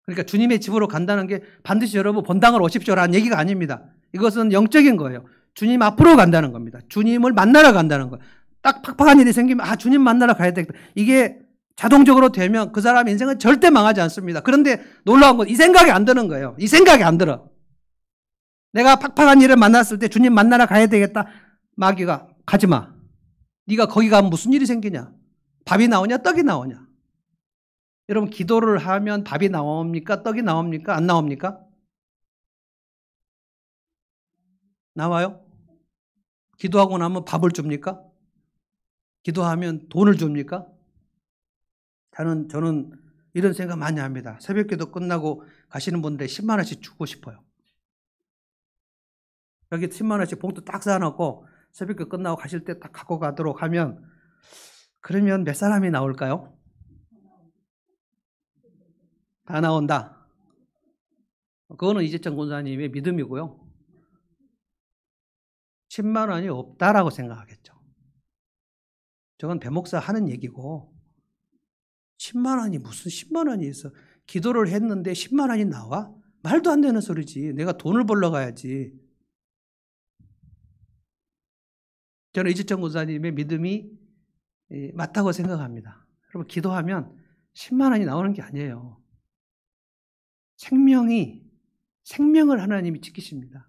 그러니까 주님의 집으로 간다는 게 반드시 여러분 본당을 오십시오라는 얘기가 아닙니다. 이것은 영적인 거예요. 주님 앞으로 간다는 겁니다. 주님을 만나러 간다는 거예요. 딱 팍팍한 일이 생기면 주님 만나러 가야 되겠다. 이게 자동적으로 되면 그 사람 인생은 절대 망하지 않습니다. 그런데 놀라운 건 이 생각이 안 드는 거예요. 이 생각이 안 들어. 내가 팍팍한 일을 만났을 때 주님 만나러 가야 되겠다. 마귀가 가지 마. 네가 거기 가면 무슨 일이 생기냐. 밥이 나오냐, 떡이 나오냐? 여러분, 기도를 하면 밥이 나옵니까? 떡이 나옵니까? 안 나옵니까? 나와요? 기도하고 나면 밥을 줍니까? 기도하면 돈을 줍니까? 저는 이런 생각 많이 합니다. 새벽기도 끝나고 가시는 분들 10만 원씩 주고 싶어요. 여기 10만 원씩 봉투 딱 쌓아놓고 새벽기도 끝나고 가실 때 딱 갖고 가도록 하면, 그러면 몇 사람이 나올까요? 다 나온다. 그거는 이재천 권사님의 믿음이고요. 10만 원이 없다라고 생각하겠죠. 저건 배목사 하는 얘기고, 10만 원이 무슨 10만 원이 있어. 기도를 했는데 10만 원이 나와? 말도 안 되는 소리지. 내가 돈을 벌러 가야지. 저는 이재천 권사님의 믿음이 맞다고 생각합니다. 여러분, 기도하면 10만 원이 나오는 게 아니에요. 생명을 하나님이 지키십니다.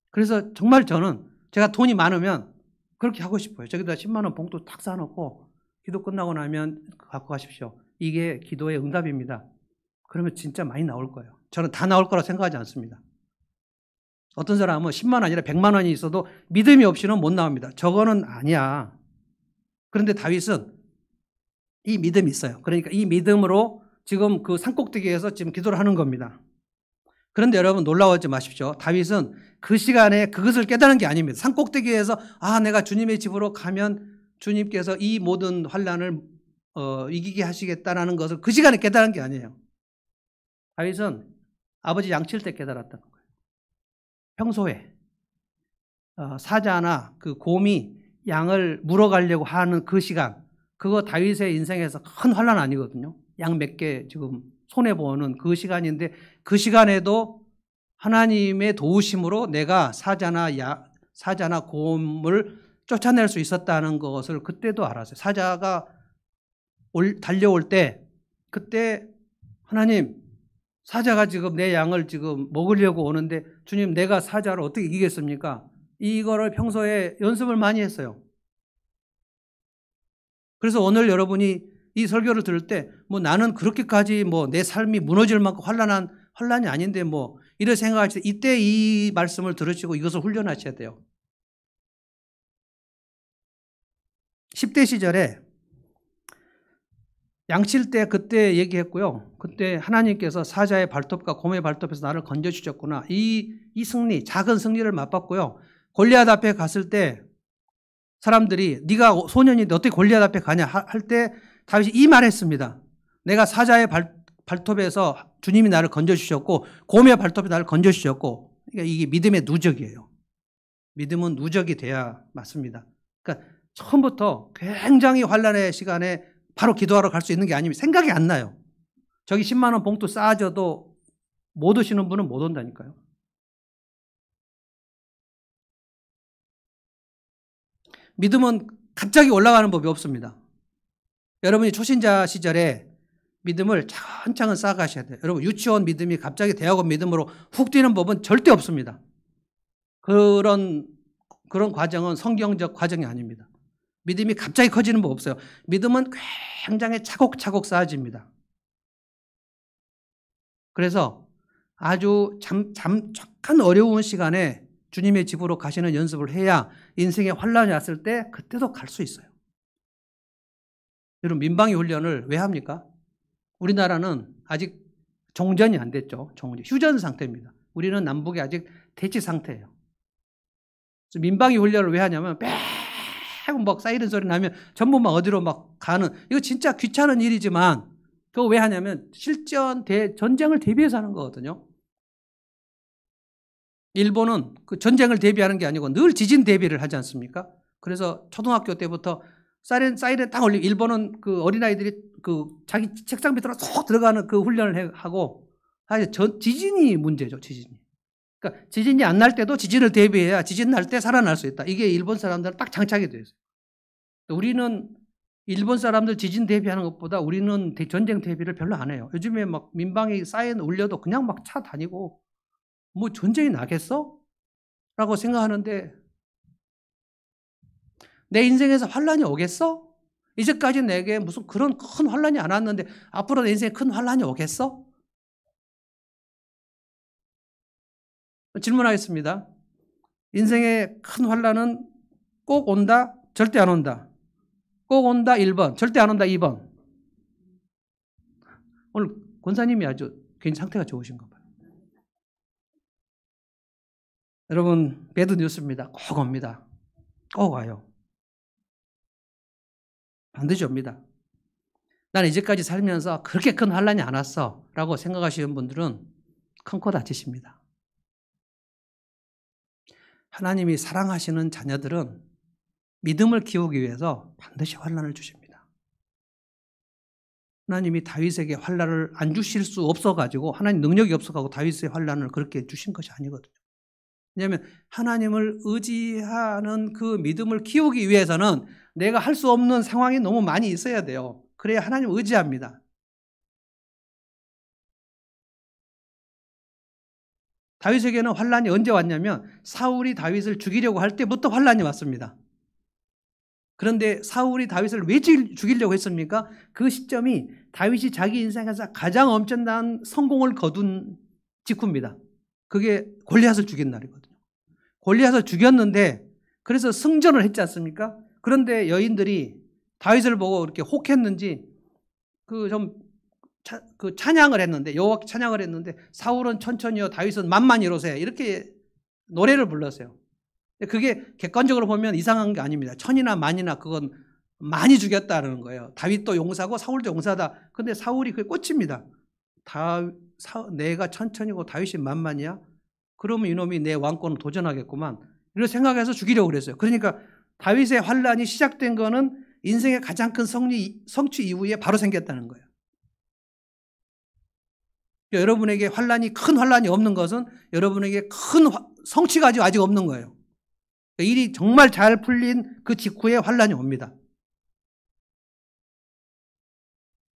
그래서 정말 저는 제가 돈이 많으면 그렇게 하고 싶어요. 저기다 10만 원 봉투 탁 쌓아놓고 기도 끝나고 나면 갖고 가십시오. 이게 기도의 응답입니다. 그러면 진짜 많이 나올 거예요. 저는 다 나올 거라고 생각하지 않습니다. 어떤 사람은 10만 원 아니라 100만 원이 있어도 믿음이 없이는 못 나옵니다. 저거는 아니야. 그런데 다윗은 이 믿음이 있어요. 그러니까 이 믿음으로 지금 그 산꼭대기에서 지금 기도를 하는 겁니다. 그런데 여러분, 놀라워하지 마십시오. 다윗은 그 시간에 그것을 깨달은 게 아닙니다. 산꼭대기에서 내가 주님의 집으로 가면 주님께서 이 모든 환난을 이기게 하시겠다라는 것을 그 시간에 깨달은 게 아니에요. 다윗은 아버지 양칠 때 깨달았다는 거예요. 평소에 사자나 그 곰이 양을 물어가려고 하는 그 시간, 그거 다윗의 인생에서 큰 환난 아니거든요. 양 몇 개 지금 손해보는 그 시간인데, 그 시간에도 하나님의 도우심으로 내가 사자나 곰을 쫓아낼 수 있었다는 것을 그때도 알았어요. 사자가 달려올 때, 그때 하나님, 사자가 지금 내 양을 지금 먹으려고 오는데 주님, 내가 사자를 어떻게 이기겠습니까? 이거를 평소에 연습을 많이 했어요. 그래서 오늘 여러분이 이 설교를 들을 때 나는 그렇게까지 내 삶이 무너질 만큼 환난이 아닌데 이런 생각하실 때 이때 이 말씀을 들으시고 이것을 훈련하셔야 돼요. 10대 시절에 양칠 때 그때 얘기했고요. 그때 하나님께서 사자의 발톱과 곰의 발톱에서 나를 건져주셨구나. 이 승리, 작은 승리를 맛봤고요. 골리앗 앞에 갔을 때 사람들이 네가 소년인데 어떻게 골리앗 앞에 가냐 할 때 다윗이 이 말했습니다. 내가 사자의 발톱에서 주님이 나를 건져주셨고 곰의 발톱에 나를 건져주셨고, 그러니까 이게 믿음의 누적이에요. 믿음은 누적이 돼야 맞습니다. 그러니까 처음부터 굉장히 환난의 시간에 바로 기도하러 갈 수 있는 게 아니면 생각이 안 나요. 저기 10만 원 봉투 쌓아줘도 못 오시는 분은 못 온다니까요. 믿음은 갑자기 올라가는 법이 없습니다. 여러분이 초신자 시절에 믿음을 차근차근 쌓아가셔야 돼요. 여러분, 유치원 믿음이 갑자기 대학원 믿음으로 훅 뛰는 법은 절대 없습니다. 그런 과정은 성경적 과정이 아닙니다. 믿음이 갑자기 커지는 법 없어요. 믿음은 굉장히 차곡차곡 쌓아집니다. 그래서 아주 잠깐 어려운 시간에 주님의 집으로 가시는 연습을 해야 인생에 환난이 왔을 때 그때도 갈 수 있어요. 여러분, 민방위 훈련을 왜 합니까? 우리나라는 아직 종전이 안 됐죠. 휴전 상태입니다. 우리는 남북이 아직 대치 상태예요. 그래서 민방위 훈련을 왜 하냐면 매번 막 사이렌 소리 나면 전부 막 어디로 막 가는, 이거 진짜 귀찮은 일이지만 그거 왜 하냐면 전쟁을 대비해서 하는 거거든요. 일본은 그 전쟁을 대비하는 게 아니고 늘 지진 대비를 하지 않습니까? 그래서 초등학교 때부터 사이렌 딱 올리고, 일본은 그 어린아이들이 그 자기 책상 밑으로 쏙 들어가는 그 훈련을 하고, 사실 지진이 문제죠, 지진이. 그러니까 지진이 안 날 때도 지진을 대비해야 지진 날 때 살아날 수 있다. 이게 일본 사람들은 딱 장착이 되어 있어요. 우리는 일본 사람들 지진 대비하는 것보다 우리는 전쟁 대비를 별로 안 해요. 요즘에 막 민방위 사이렌 울려도 그냥 막 차 다니고 전쟁이 나겠어? 라고 생각하는데, 내 인생에서 환란이 오겠어? 이제까지 내게 무슨 그런 큰 환란이 안 왔는데 앞으로 내 인생에 큰 환란이 오겠어? 질문하겠습니다. 인생에 큰 환란은 꼭 온다? 절대 안 온다? 꼭 온다 1번, 절대 안 온다 2번. 오늘 권사님이 아주 개인 상태가 좋으신가 봐요. 여러분, 배드 뉴스입니다. 꼭 옵니다. 꼭 와요. 반드시 옵니다. 나는 이제까지 살면서 그렇게 큰 환란이 안 왔어 라고 생각하시는 분들은 큰 코 다치십니다. 하나님이 사랑하시는 자녀들은 믿음을 키우기 위해서 반드시 환란을 주십니다. 하나님이 다윗에게 환란을 안 주실 수 없어가지고 하나님 능력이 없어가지고 다윗의 환란을 그렇게 주신 것이 아니거든요. 왜냐하면 하나님을 의지하는 그 믿음을 키우기 위해서는 내가 할 수 없는 상황이 너무 많이 있어야 돼요. 그래야 하나님을 의지합니다. 다윗에게는 환란이 언제 왔냐면 사울이 다윗을 죽이려고 할 때부터 환란이 왔습니다. 그런데 사울이 다윗을 왜 죽이려고 했습니까? 그 시점이 다윗이 자기 인생에서 가장 엄청난 성공을 거둔 직후입니다. 그게 골리앗을 죽인 날이거든요. 골리앗을 죽였는데 그래서 승전을 했지 않습니까? 그런데 여인들이 다윗을 보고 이렇게 혹했는지 찬양을 했는데 여호와께 찬양을 했는데 사울은 천천히요 다윗은 만만히 이로세 이렇게 노래를 불렀어요. 그게 객관적으로 보면 이상한 게 아닙니다. 천이나 만이나 그건 많이 죽였다는 거예요. 다윗도 용사고 사울도 용사다. 근데 사울이 그게 꽂힙니다. 내가 천천히고 다윗이 만만이야? 그러면 이놈이 내 왕권을 도전하겠구만. 이런 생각해서 죽이려고 그랬어요. 그러니까 다윗의 환란이 시작된 거는 인생의 가장 큰 성취 이후에 바로 생겼다는 거예요. 여러분에게 큰 환란이 없는 것은 여러분에게 큰 성취가 아직 없는 거예요. 일이 정말 잘 풀린 그 직후에 환란이 옵니다.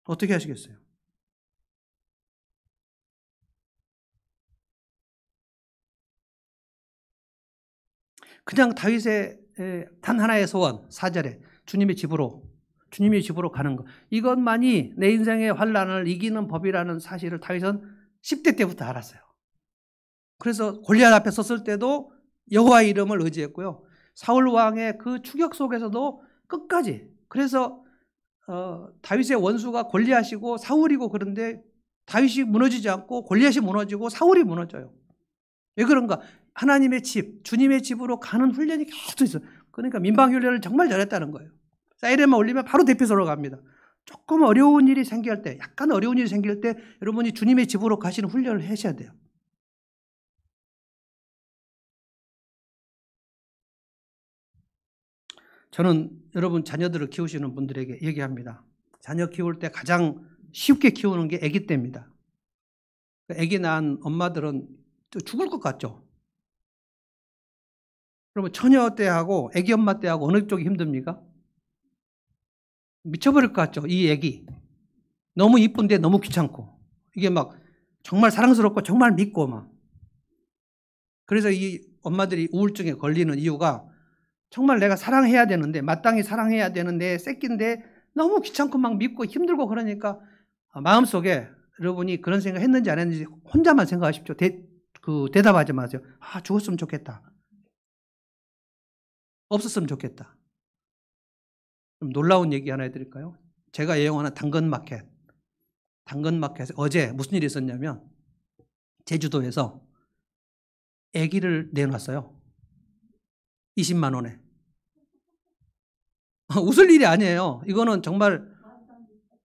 어떻게 하시겠어요? 그냥 다윗의 단 하나의 소원 4절에 주님의 집으로 가는 것, 이것만이 내 인생의 환란을 이기는 법이라는 사실을 다윗은 10대 때부터 알았어요. 그래서 골리앗 앞에 섰을 때도 여호와의 이름을 의지했고요. 사울 왕의 그 추격 속에서도 끝까지. 그래서 다윗의 원수가 골리앗이고 사울이고 그런데 다윗이 무너지지 않고 골리앗이 무너지고 사울이 무너져요. 왜 그런가? 하나님의 집, 주님의 집으로 가는 훈련이 계속 있어요. 그러니까 민방 훈련을 정말 잘했다는 거예요. 사이렌만 올리면 바로 대피소로 갑니다. 조금 어려운 일이 생길 때, 약간 어려운 일이 생길 때 여러분이 주님의 집으로 가시는 훈련을 하셔야 돼요. 저는 여러분 자녀들을 키우시는 분들에게 얘기합니다. 자녀 키울 때 가장 쉽게 키우는 게 아기 때입니다. 아기 낳은 엄마들은 죽을 것 같죠? 그러면 처녀 때하고 아기 엄마 때하고 어느 쪽이 힘듭니까? 미쳐버릴 것 같죠? 이 아기. 너무 이쁜데 너무 귀찮고. 이게 막 정말 사랑스럽고 정말 믿고 막. 그래서 이 엄마들이 우울증에 걸리는 이유가 정말 내가 사랑해야 되는데, 마땅히 사랑해야 되는데 새끼인데 너무 귀찮고 막 믿고 힘들고 그러니까 마음속에 여러분이 그런 생각 했는지 안 했는지 혼자만 생각하십시오. 대답하지 마세요. 아, 죽었으면 좋겠다. 없었으면 좋겠다. 좀 놀라운 얘기 하나 해드릴까요? 제가 애용하는 당근마켓. 당근마켓에 어제 무슨 일이 있었냐면 제주도에서 아기를 내놨어요. 20만 원에. 웃을 일이 아니에요. 이거는 정말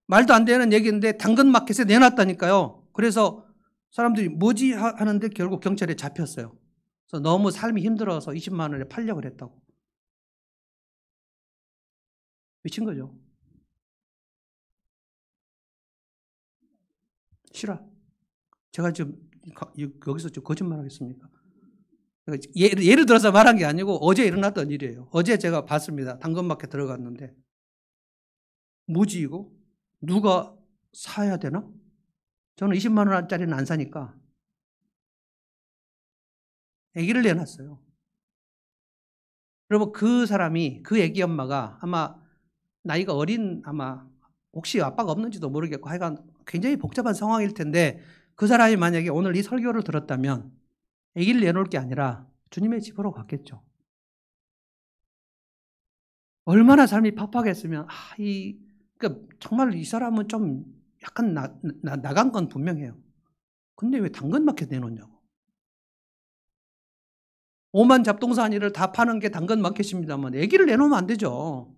말도 안 되는 얘기인데 당근마켓에 내놨다니까요. 그래서 사람들이 뭐지 하는데 결국 경찰에 잡혔어요. 그래서 너무 삶이 힘들어서 20만 원에 팔려고 그랬다고. 미친 거죠. 싫어. 제가 지금 여기서 좀 거짓말 하겠습니까? 예를 들어서 말한 게 아니고 어제 일어났던 일이에요. 어제 제가 봤습니다. 당근마켓 들어갔는데 뭐지 이거? 누가 사야 되나? 저는 20만 원짜리는 안 사니까 아기를 내놨어요. 여러분 그 사람이 그 애기 엄마가 아마 나이가 어린 아마 혹시 아빠가 없는지도 모르겠고 하여간 굉장히 복잡한 상황일 텐데 그 사람이 만약에 오늘 이 설교를 들었다면 아기를 내놓을 게 아니라 주님의 집으로 갔겠죠. 얼마나 삶이 팍팍했으면 그러니까 정말 이 사람은 좀 약간 나간 건 분명해요. 근데 왜 당근마켓 내놓냐고. 오만 잡동사니를 다 파는 게 당근마켓입니다만 아기를 내놓으면 안 되죠.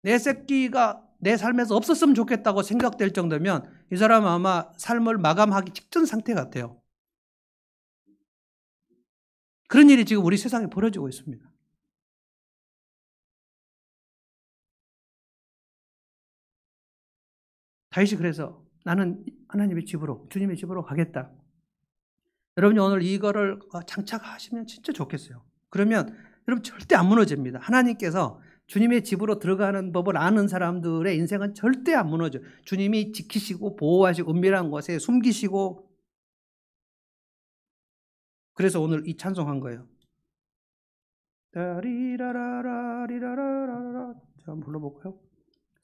내 새끼가 내 삶에서 없었으면 좋겠다고 생각될 정도면 이 사람은 아마 삶을 마감하기 직전 상태 같아요. 그런 일이 지금 우리 세상에 벌어지고 있습니다. 다윗이 그래서 나는 하나님의 집으로, 주님의 집으로 가겠다. 여러분이 오늘 이거를 장착하시면 진짜 좋겠어요. 그러면 여러분 절대 안 무너집니다. 하나님께서 주님의 집으로 들어가는 법을 아는 사람들의 인생은 절대 안 무너져요. 주님이 지키시고 보호하시고 은밀한 곳에 숨기시고. 그래서 오늘 이 찬송한 거예요. 따리라라라리라라라. 제가 한번 불러볼까요?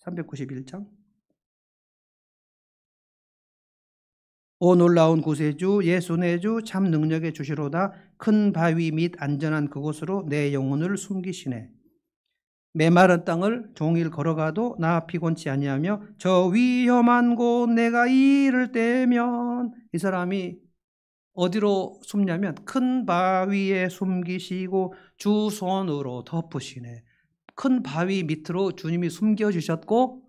391장. 오 놀라운 구세주 예수 내 주 참 능력의 주시로다. 큰 바위 및 안전한 그곳으로 내 영혼을 숨기시네. 메마른 땅을 종일 걸어가도 나 피곤치 아니하며 저 위험한 곳 내가 이를 때면 이 사람이 어디로 숨냐면 큰 바위에 숨기시고 주 손으로 덮으시네. 큰 바위 밑으로 주님이 숨겨주셨고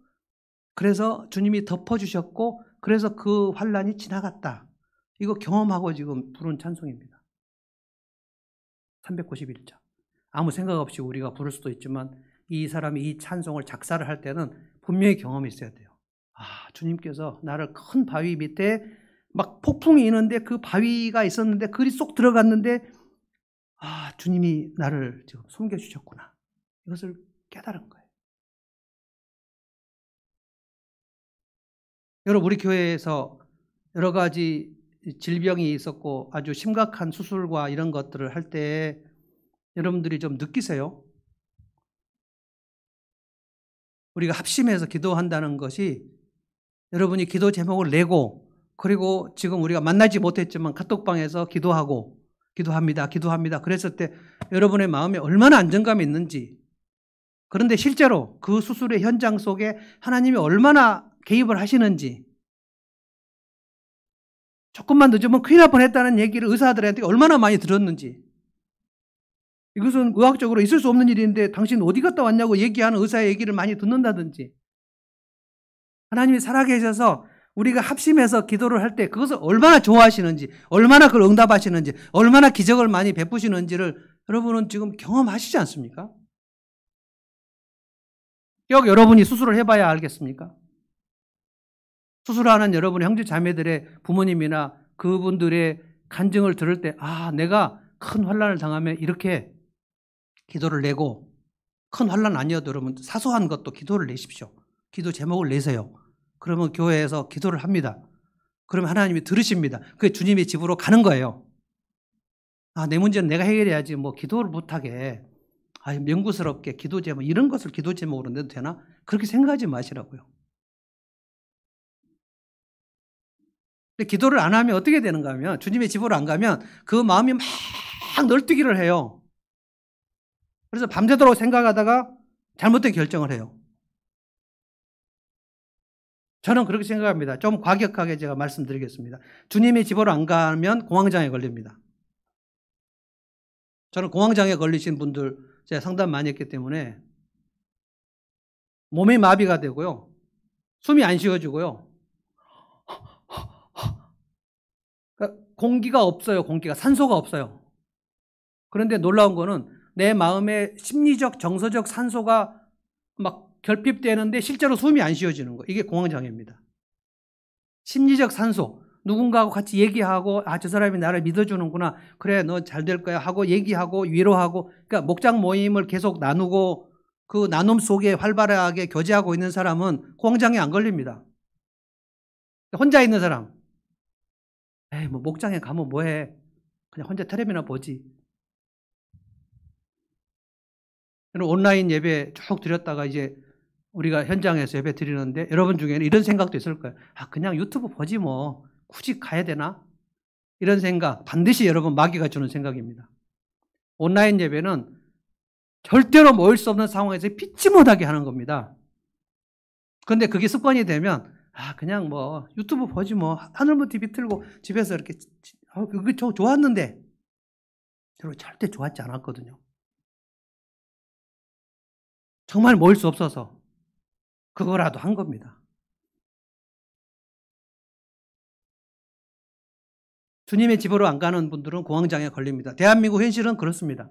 그래서 주님이 덮어주셨고 그래서 그 환란이 지나갔다. 이거 경험하고 지금 부른 찬송입니다. 391장. 아무 생각 없이 우리가 부를 수도 있지만 이 사람이 이 찬송을 작사를 할 때는 분명히 경험이 있어야 돼요. 주님께서 나를 큰 바위 밑에 막 폭풍이 있는데 그 바위가 있었는데 그리 쏙 들어갔는데 주님이 나를 지금 숨겨주셨구나. 이것을 깨달은 거예요. 여러분 우리 교회에서 여러 가지 질병이 있었고 아주 심각한 수술과 이런 것들을 할 때 여러분들이 좀 느끼세요? 우리가 합심해서 기도한다는 것이 여러분이 기도 제목을 내고 그리고 지금 우리가 만나지 못했지만 카톡방에서 기도합니다. 그랬을 때 여러분의 마음에 얼마나 안정감이 있는지. 그런데 실제로 그 수술의 현장 속에 하나님이 얼마나 개입을 하시는지, 조금만 늦으면 큰일 날 뻔했다는 얘기를 의사들한테 얼마나 많이 들었는지. 이것은 의학적으로 있을 수 없는 일인데 당신 어디 갔다 왔냐고 얘기하는 의사의 얘기를 많이 듣는다든지. 하나님이 살아계셔서 우리가 합심해서 기도를 할 때 그것을 얼마나 좋아하시는지, 얼마나 그걸 응답하시는지, 얼마나 기적을 많이 베푸시는지를 여러분은 지금 경험하시지 않습니까? 꼭 여러분이 수술을 해봐야 알겠습니까? 수술하는 여러분의 형제 자매들의 부모님이나 그분들의 간증을 들을 때 내가 큰 환난을 당하면 이렇게 기도를 내고, 큰 환난 아니어도 여러분 사소한 것도 기도를 내십시오. 기도 제목을 내세요. 그러면 교회에서 기도를 합니다. 그러면 하나님이 들으십니다. 그게 주님의 집으로 가는 거예요. 내 문제는 내가 해결해야지 뭐 기도를 못하게 명구스럽게 기도 제목 이런 것을 기도 제목으로 내도 되나? 그렇게 생각하지 마시라고요. 근데 기도를 안 하면 어떻게 되는가 하면 주님의 집으로 안 가면 그 마음이 막 널뛰기를 해요. 그래서 밤새도록 생각하다가 잘못된 결정을 해요. 저는 그렇게 생각합니다. 좀 과격하게 제가 말씀드리겠습니다. 주님의 집으로 안 가면 공황장애 걸립니다. 저는 공황장애 걸리신 분들 제가 상담 많이 했기 때문에 몸이 마비가 되고요. 숨이 안 쉬어지고요. 그러니까 공기가 없어요. 산소가 없어요. 그런데 놀라운 거는 내 마음의 심리적, 정서적 산소가 막 결핍되는데 실제로 숨이 안 쉬어지는 거. 이게 공황장애입니다. 심리적 산소. 누군가하고 같이 얘기하고 저 사람이 나를 믿어주는구나. 그래 너 잘 될 거야 하고 얘기하고 위로하고 그러니까 목장 모임을 계속 나누고 그 나눔 속에 활발하게 교제하고 있는 사람은 공황장애 안 걸립니다. 혼자 있는 사람. 뭐 목장에 가면 뭐해. 그냥 혼자 텔레비나 보지. 온라인 예배 쭉 드렸다가 이제 우리가 현장에서 예배 드리는데 여러분 중에는 이런 생각도 있을 거예요. 아, 그냥 유튜브 보지 뭐. 굳이 가야 되나? 이런 생각, 반드시 여러분 마귀가 주는 생각입니다. 온라인 예배는 절대로 모일 수 없는 상황에서 피치 못하게 하는 겁니다. 그런데 그게 습관이 되면 아, 그냥 뭐 유튜브 보지 뭐. 하늘문 TV 틀고 집에서 이렇게 그게 좋았는데 여러분 절대 좋았지 않았거든요. 정말 모일 수 없어서 그거라도 한 겁니다. 주님의 집으로 안 가는 분들은 공황장애 걸립니다. 대한민국 현실은 그렇습니다.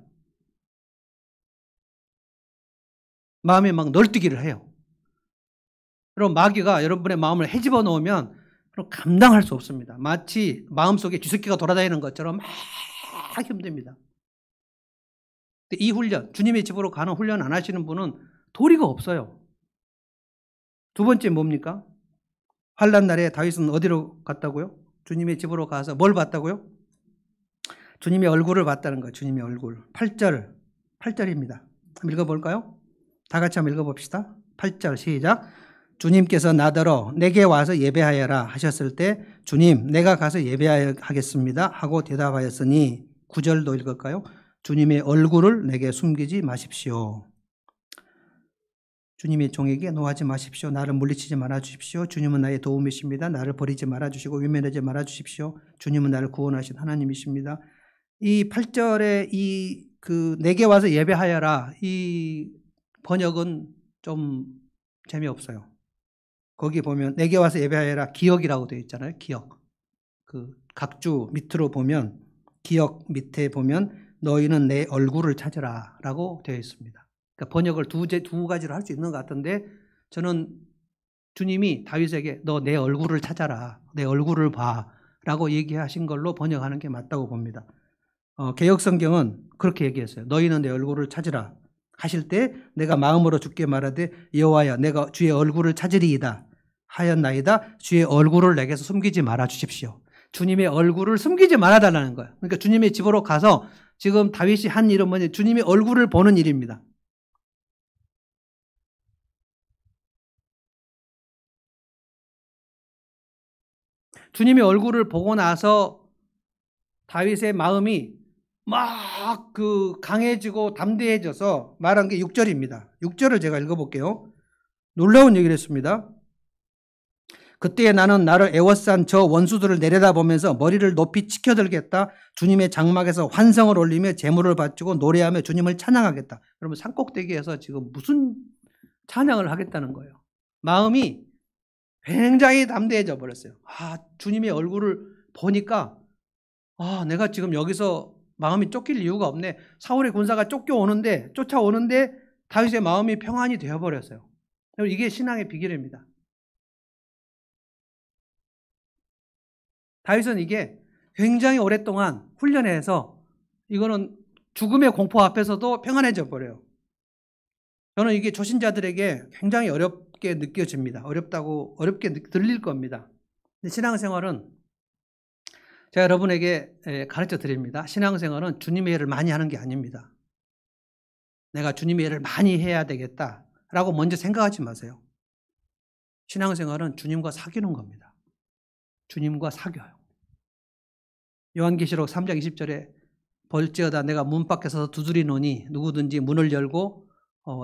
마음이 막 널뛰기를 해요. 그럼 마귀가 여러분의 마음을 헤집어 놓으면 그럼 감당할 수 없습니다. 마치 마음속에 쥐새끼가 돌아다니는 것처럼 막 힘듭니다. 이 훈련, 주님의 집으로 가는 훈련 안 하시는 분은 도리가 없어요. 두 번째 뭡니까? 환난 날에 다윗은 어디로 갔다고요? 주님의 집으로 가서 뭘 봤다고요? 주님의 얼굴을 봤다는 거예요. 주님의 얼굴. 8절입니다. 한번 읽어볼까요? 다 같이 한번 읽어봅시다. 8절 시작. 주님께서 나더러 내게 와서 예배하여라 하셨을 때 주님 내가 가서 예배하겠습니다 하고 대답하였으니 9절도 읽을까요? 주님의 얼굴을 내게 숨기지 마십시오. 주님의 종에게 노하지 마십시오. 나를 물리치지 말아주십시오. 주님은 나의 도움이십니다. 나를 버리지 말아주시고 외면하지 말아주십시오. 주님은 나를 구원하신 하나님이십니다. 이 8절에 내게 와서 예배하여라 이 번역은 좀 재미없어요. 거기 보면 내게 와서 예배하여라 기억이라고 되어 있잖아요. 기억. 그 각주 밑으로 보면 기억 밑에 보면 너희는 내 얼굴을 찾으라 라고 되어 있습니다. 그러니까 번역을 두 가지로 할 수 있는 것 같은데 저는 주님이 다윗에게 너 내 얼굴을 찾아라. 내 얼굴을 봐 라고 얘기하신 걸로 번역하는 게 맞다고 봅니다. 개역성경은 그렇게 얘기했어요. 너희는 내 얼굴을 찾으라 하실 때 내가 마음으로 주께 말하되 여호와여 내가 주의 얼굴을 찾으리이다 하였나이다. 주의 얼굴을 내게서 숨기지 말아 주십시오. 주님의 얼굴을 숨기지 말아달라는 거예요. 그러니까 주님의 집으로 가서 지금 다윗이 한 일은 뭐냐? 주님의 얼굴을 보는 일입니다. 주님의 얼굴을 보고 나서 다윗의 마음이 막 강해지고 담대해져서 말한 게 6절입니다. 6절을 제가 읽어볼게요. 놀라운 얘기를 했습니다. 그때 나는 나를 애워싼 저 원수들을 내려다보면서 머리를 높이 치켜들겠다. 주님의 장막에서 환성을 올리며 제물을 바치고 노래하며 주님을 찬양하겠다. 여러분 산꼭대기에서 지금 무슨 찬양을 하겠다는 거예요. 마음이 굉장히 담대해져 버렸어요. 주님의 얼굴을 보니까 내가 지금 여기서 마음이 쫓길 이유가 없네. 사울의 군사가 쫓아오는데 다윗의 마음이 평안이 되어버렸어요. 이게 신앙의 비결입니다. 다윗은 이게 굉장히 오랫동안 훈련해서 이거는 죽음의 공포 앞에서도 평안해져 버려요. 저는 이게 초신자들에게 굉장히 어렵게 느껴집니다. 어렵게 들릴 겁니다. 근데 신앙생활은 제가 여러분에게 가르쳐 드립니다. 신앙생활은 주님의 일을 많이 하는 게 아닙니다. 내가 주님의 일을 많이 해야 되겠다라고 먼저 생각하지 마세요. 신앙생활은 주님과 사귀는 겁니다. 주님과 사귀어요. 요한계시록 3장 20절에 볼지어다 내가 문 밖에 서서 두드리노니 누구든지 문을 열고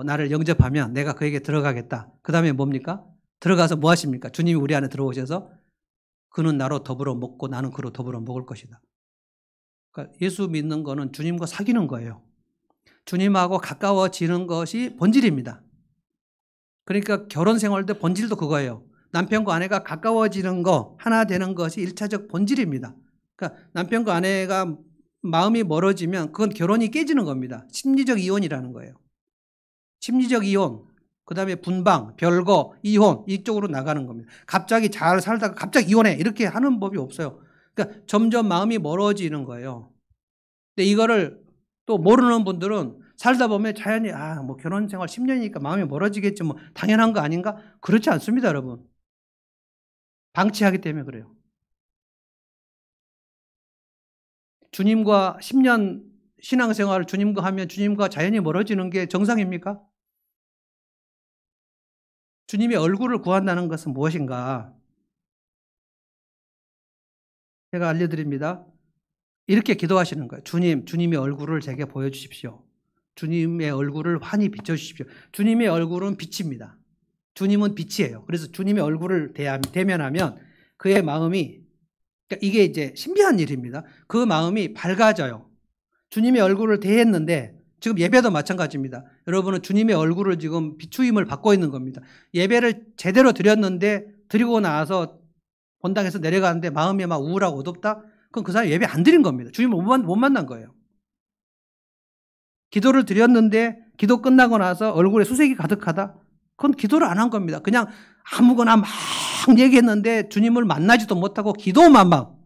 나를 영접하면 내가 그에게 들어가겠다. 그 다음에 뭡니까? 들어가서 뭐 하십니까? 주님이 우리 안에 들어오셔서 그는 나로 더불어 먹고 나는 그로 더불어 먹을 것이다. 그러니까 예수 믿는 거는 주님과 사귀는 거예요. 주님하고 가까워지는 것이 본질입니다. 그러니까 결혼 생활도 본질도 그거예요. 남편과 아내가 가까워지는 거, 하나 되는 것이 1차적 본질입니다. 그러니까 남편과 아내가 마음이 멀어지면 그건 결혼이 깨지는 겁니다. 심리적 이혼이라는 거예요. 심리적 이혼, 그 다음에 분방, 별거, 이혼 이쪽으로 나가는 겁니다. 갑자기 잘 살다가 갑자기 이혼해 이렇게 하는 법이 없어요. 그러니까 점점 마음이 멀어지는 거예요. 근데 이거를 또 모르는 분들은 살다 보면 자연히 뭐 결혼 생활 10년이니까 마음이 멀어지겠지 뭐 당연한 거 아닌가? 그렇지 않습니다, 여러분. 방치하기 때문에 그래요. 주님과 10년 신앙생활을 주님과 하면 주님과 자연히 멀어지는 게 정상입니까? 주님의 얼굴을 구한다는 것은 무엇인가? 제가 알려드립니다. 이렇게 기도하시는 거예요. 주님, 주님의 얼굴을 제게 보여주십시오. 주님의 얼굴을 환히 비춰주십시오. 주님의 얼굴은 빛입니다. 주님은 빛이에요. 그래서 주님의 얼굴을 대면하면 그의 마음이, 그러니까 이게 이제 신비한 일입니다. 그 마음이 밝아져요. 주님의 얼굴을 대했는데, 지금 예배도 마찬가지입니다. 여러분은 주님의 얼굴을 지금 비추임을 받고 있는 겁니다. 예배를 제대로 드렸는데, 드리고 나서 본당에서 내려가는데 마음이 막 우울하고 어둡다? 그럼 그 사람이 예배 안 드린 겁니다. 주님을 못 만난 거예요. 기도를 드렸는데 기도 끝나고 나서 얼굴에 수색이 가득하다? 그건 기도를 안 한 겁니다. 그냥 아무거나 막 얘기했는데 주님을 만나지도 못하고 기도만 막.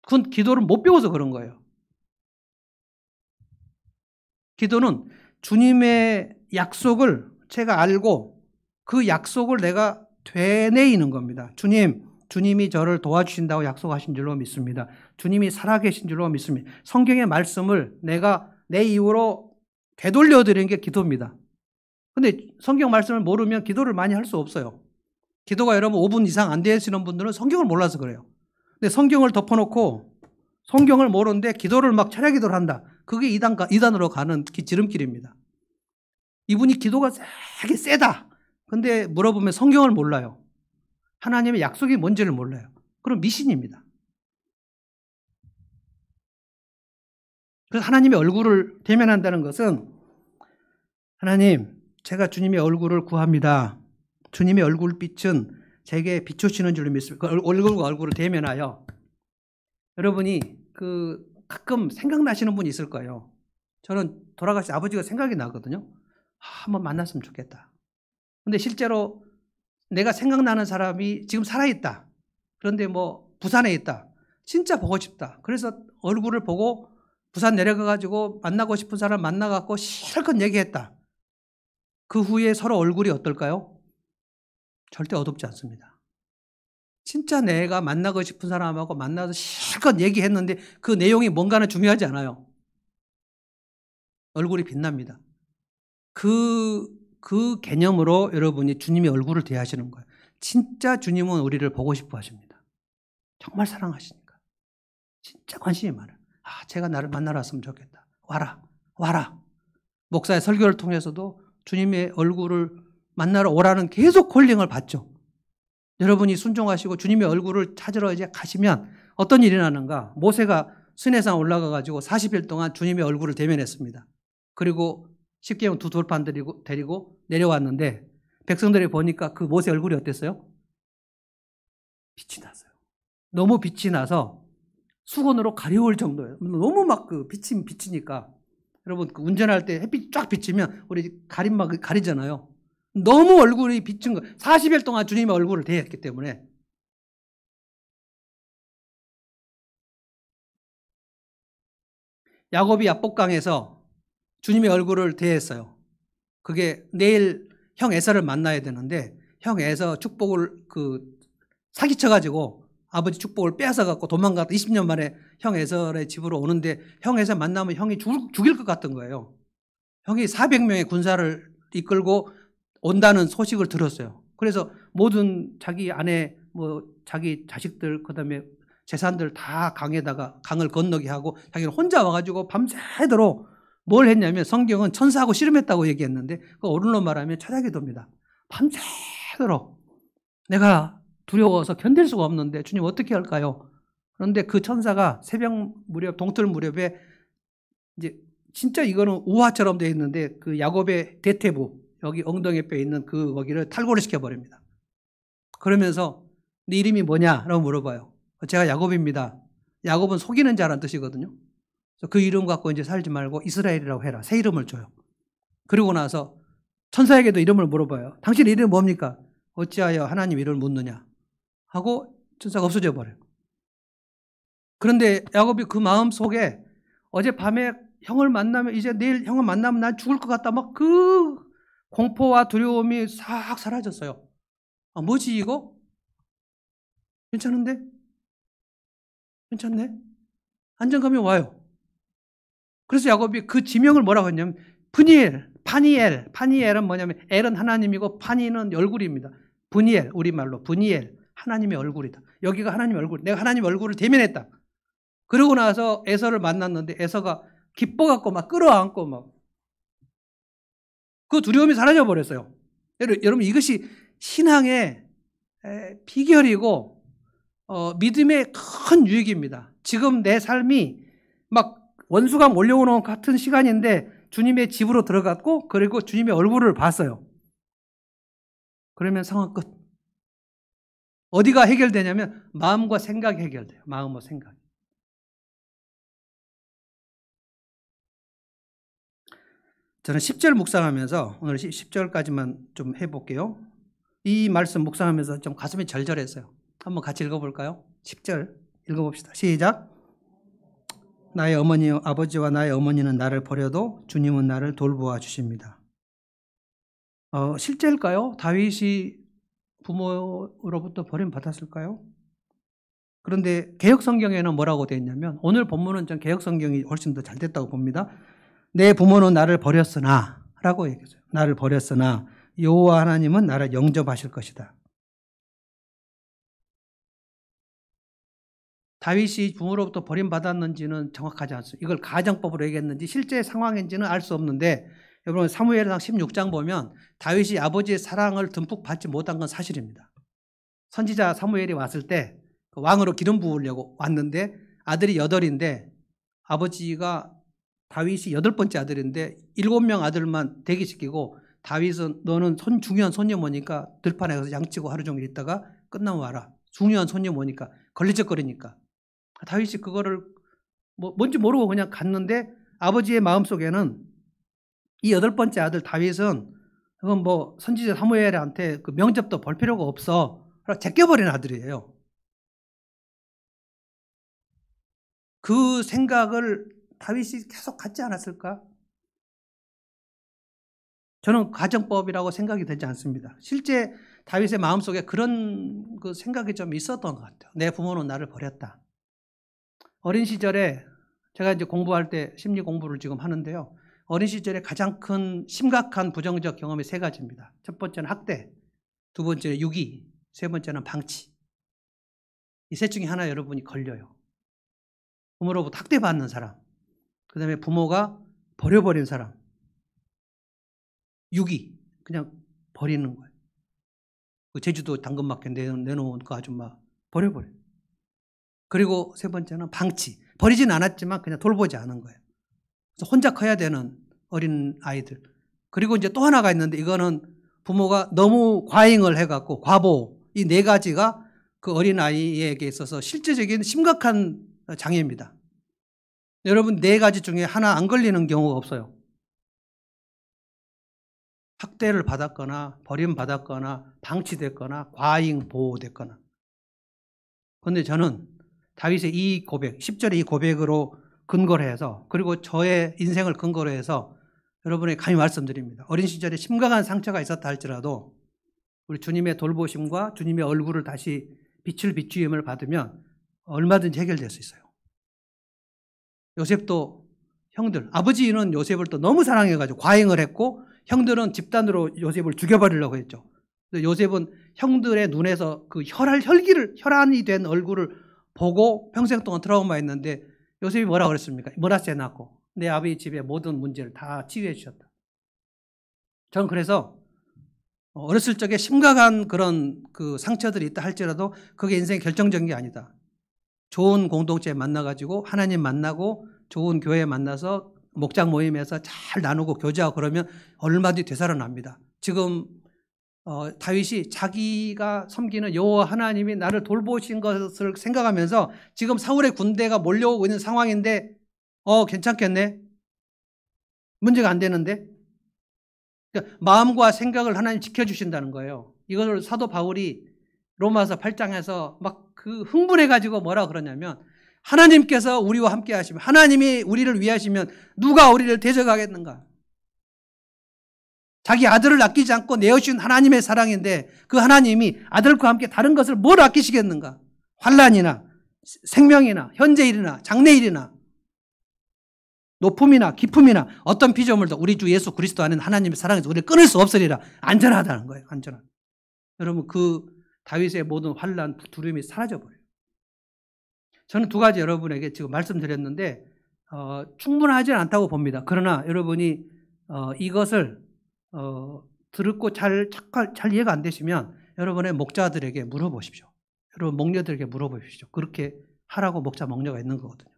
그건 기도를 못 배워서 그런 거예요. 기도는 주님의 약속을 제가 알고 그 약속을 내가 되뇌이는 겁니다. 주님이 저를 도와주신다고 약속하신 줄로 믿습니다. 주님이 살아계신 줄로 믿습니다. 성경의 말씀을 내가 내 입으로 되돌려 드리는 게 기도입니다. 근데 성경 말씀을 모르면 기도를 많이 할 수 없어요. 기도가 여러분 5분 이상 안 되시는 분들은 성경을 몰라서 그래요. 근데 성경을 덮어놓고 성경을 모르는데 기도를 막 철야 기도를 한다. 그게 이단으로 가는 지름길입니다. 이분이 기도가 되게 세다. 근데 물어보면 성경을 몰라요. 하나님의 약속이 뭔지를 몰라요. 그럼 미신입니다. 그래서 하나님의 얼굴을 대면한다는 것은 하나님, 제가 주님의 얼굴을 구합니다. 주님의 얼굴빛은 제게 비추시는 줄로 믿습니다. 그 얼굴과 얼굴을 대면하여 여러분이 가끔 생각나시는 분이 있을 거예요. 저는 돌아가신 아버지가 생각이 나거든요. 한번 만났으면 좋겠다. 근데 실제로 내가 생각나는 사람이 지금 살아있다. 그런데 뭐 부산에 있다. 진짜 보고 싶다. 그래서 얼굴을 보고 부산 내려가가지고 만나고 싶은 사람 만나갖고 실컷 얘기했다. 그 후에 서로 얼굴이 어떨까요? 절대 어둡지 않습니다. 진짜 내가 만나고 싶은 사람하고 만나서 실컷 얘기했는데 그 내용이 뭔가는 중요하지 않아요. 얼굴이 빛납니다. 그 개념으로 여러분이 주님의 얼굴을 대하시는 거예요. 진짜 주님은 우리를 보고 싶어 하십니다. 정말 사랑하시니까. 진짜 관심이 많아요. 제가 나를 만나러 왔으면 좋겠다. 와라. 목사의 설교를 통해서도 주님의 얼굴을 만나러 오라는 계속 콜링을 받죠. 여러분이 순종하시고 주님의 얼굴을 찾으러 이제 가시면 어떤 일이 나는가? 모세가 시내산 올라가가지고 40일 동안 주님의 얼굴을 대면했습니다. 그리고 십계명 두 돌판 데리고 내려왔는데 백성들이 보니까 그 모세 얼굴이 어땠어요? 빛이 났어요. 너무 빛이 나서 수건으로 가려울 정도예요. 너무 막 비치니까. 여러분 운전할 때 햇빛 쫙 비치면 우리 가림막 가리잖아요. 너무 얼굴이 비친 거. 40일 동안 주님의 얼굴을 대했기 때문에. 야곱이 야복강에서 주님의 얼굴을 대했어요. 그게 내일 형 에서를 만나야 되는데 형 에서 축복을 사기쳐가지고 아버지 축복을 빼앗아갖고 도망갔다 20년 만에 형 에서의 집으로 오는데 형 에서 만나면 형이 죽일 것 같은 거예요. 형이 400명의 군사를 이끌고 온다는 소식을 들었어요. 그래서 모든 자기 아내, 자기 자식들, 그 다음에 재산들 다 강을 건너게 하고 자기는 혼자 와가지고 밤새도록 뭘 했냐면 성경은 천사하고 씨름했다고 얘기했는데 그 어른로 말하면 철야기도입니다. 밤새도록 내가 두려워서 견딜 수가 없는데 주님 어떻게 할까요? 그런데 그 천사가 새벽 무렵, 동틀 무렵에 이제 진짜 이거는 우화처럼 되어 있는데 그 야곱의 대퇴부 여기 엉덩이 뼈에 있는 거기를 탈골을 시켜버립니다. 그러면서 네 이름이 뭐냐? 라고 물어봐요. 제가 야곱입니다. 야곱은 속이는 자란 뜻이거든요. 그 이름 갖고 이제 살지 말고 이스라엘이라고 해라. 새 이름을 줘요. 그리고 나서 천사에게도 이름을 물어봐요. 당신 이름이 뭡니까? 어찌하여 하나님 이름을 묻느냐? 하고 천사가 없어져 버려요. 그런데 야곱이 그 마음 속에 어젯밤에 형을 만나면 이제 내일 형을 만나면 난 죽을 것 같다. 막 그 공포와 두려움이 싹 사라졌어요. 뭐지 이거? 괜찮은데? 괜찮네? 안정감이 와요. 그래서 야곱이 그 지명을 뭐라고 했냐면 브니엘, 파니엘. 파니엘은 뭐냐면 엘은 하나님이고 파니는 얼굴입니다. 브니엘, 우리말로 브니엘, 하나님의 얼굴이다. 여기가 하나님의 얼굴. 내가 하나님의 얼굴을 대면했다. 그러고 나서 에서를 만났는데 에서가 기뻐갖고 막 끌어안고 막 그 두려움이 사라져 버렸어요. 여러분 이것이 신앙의 비결이고 믿음의 큰 유익입니다. 지금 내 삶이 막 원수가 몰려오는 것 같은 시간인데 주님의 집으로 들어갔고 그리고 주님의 얼굴을 봤어요. 그러면 상황 끝. 어디가 해결되냐면 마음과 생각이 해결돼요. 마음과 생각. 저는 10절 묵상하면서 오늘 10절까지만 좀 해볼게요. 이 말씀 묵상하면서 좀 가슴이 절절했어요. 한번 같이 읽어볼까요? 10절 읽어봅시다. 시작. 나의 어머니, 아버지와 나의 어머니는 나를 버려도 주님은 나를 돌보아 주십니다. 실제일까요? 다윗이 부모로부터 버림받았을까요? 그런데 개역성경에는 뭐라고 되어 있냐면 오늘 본문은 전 개역성경이 훨씬 더 잘 됐다고 봅니다. 내 부모는 나를 버렸으나 라고 얘기했어요. 나를 버렸으나 여호와 하나님은 나를 영접하실 것이다. 다윗이 부모로부터 버림받았는지는 정확하지 않습니다. 이걸 가정법으로 얘기했는지 실제 상황인지는 알 수 없는데 여러분 사무엘상 16장 보면 다윗이 아버지의 사랑을 듬뿍 받지 못한 건 사실입니다. 선지자 사무엘이 왔을 때 왕으로 기름 부으려고 왔는데 아들이 8인데 아버지가 다윗이 8번째 아들인데 7명 아들만 대기시키고 다윗은 너는 중요한 손님 오니까 들판에 가서 양치고 하루 종일 있다가 끝나면 와라. 중요한 손님 오니까 걸리적거리니까. 다윗이 그거를 뭔지 모르고 그냥 갔는데 아버지의 마음속에는 이 8번째 아들 다윗은 그건 뭐 선지자 사무엘한테 그 명접도 볼 필요가 없어. 제껴버린 아들이에요. 그 생각을 다윗이 계속 갖지 않았을까? 저는 가정법이라고 생각이 되지 않습니다. 실제 다윗의 마음속에 그런 그 생각이 좀 있었던 것 같아요. 내 부모는 나를 버렸다. 어린 시절에 제가 이제 공부할 때 심리 공부를 지금 하는데요. 어린 시절에 가장 큰 심각한 부정적 경험이 3가지입니다. 첫 번째는 학대, 두 번째는 유기, 세 번째는 방치. 이 셋 중에 하나 여러분이 걸려요. 부모로부터 학대받는 사람, 그 다음에 부모가 버려버린 사람, 유기, 그냥 버리는 거예요. 그 제주도 당근마켓 내놓은 그 아줌마 버려버려요. 그리고 세 번째는 방치. 버리진 않았지만 그냥 돌보지 않은 거예요. 그래서 혼자 커야 되는 어린 아이들. 그리고 이제 또 하나가 있는데 이거는 부모가 너무 과잉을 해갖고 과보, 이 4가지가 그 어린 아이에게 있어서 실제적인 심각한 장애입니다. 여러분 4가지 중에 하나 안 걸리는 경우가 없어요. 학대를 받았거나 버림받았거나 방치됐거나 과잉 보호됐거나. 그런데 저는 다윗의 이 고백, 10절의 이 고백으로 근거를 해서 그리고 저의 인생을 근거로 해서 여러분에게 감히 말씀드립니다. 어린 시절에 심각한 상처가 있었다 할지라도 우리 주님의 돌보심과 주님의 얼굴을 다시 빛을 비추임을 받으면 얼마든지 해결될 수 있어요. 요셉도 형들, 아버지는 요셉을 또 너무 사랑해가지고 과잉을 했고 형들은 집단으로 요셉을 죽여버리려고 했죠. 요셉은 형들의 눈에서 그 혈안이 된 얼굴을 보고 평생 동안 트라우마했는데 요셉이 뭐라고 그랬습니까? 므낫세 낳고 내 아버지 집의 모든 문제를 다 치유해 주셨다. 저는 그래서 어렸을 적에 심각한 그런 그 상처들이 있다 할지라도 그게 인생의 결정적인 게 아니다. 좋은 공동체에 만나가지고 하나님 만나고 좋은 교회에 만나서 목장 모임에서 잘 나누고 교제하고 그러면 얼마든지 되살아납니다. 지금 다윗이 자기가 섬기는 여호와 하나님이 나를 돌보신 것을 생각하면서 지금 사울의 군대가 몰려오고 있는 상황인데 괜찮겠네? 문제가 안 되는데? 그러니까 마음과 생각을 하나님 지켜주신다는 거예요. 이걸 사도 바울이 로마서 8장에서 막 그 흥분해가지고 뭐라 그러냐면 하나님께서 우리와 함께 하시면 하나님이 우리를 위하시면 누가 우리를 대적하겠는가? 자기 아들을 아끼지 않고 내어주신 하나님의 사랑인데 그 하나님이 아들과 함께 다른 것을 뭘 아끼시겠는가? 환난이나 생명이나 현재 일이나 장래 일이나 높음이나 깊음이나 어떤 피조물도 우리 주 예수 그리스도 안에 하나님의 사랑에서 우리를 끊을 수 없으리라. 안전하다는 거예요. 안전한. 여러분 그 다윗의 모든 환난, 두려움이 사라져버려요. 저는 두 가지 여러분에게 지금 말씀드렸는데 충분하지는 않다고 봅니다. 그러나 여러분이 이것을 듣고 잘 이해가 안 되시면 여러분의 목자들에게 물어보십시오. 여러분 목녀들에게 물어보십시오. 그렇게 하라고 목자 목녀가 있는 거거든요.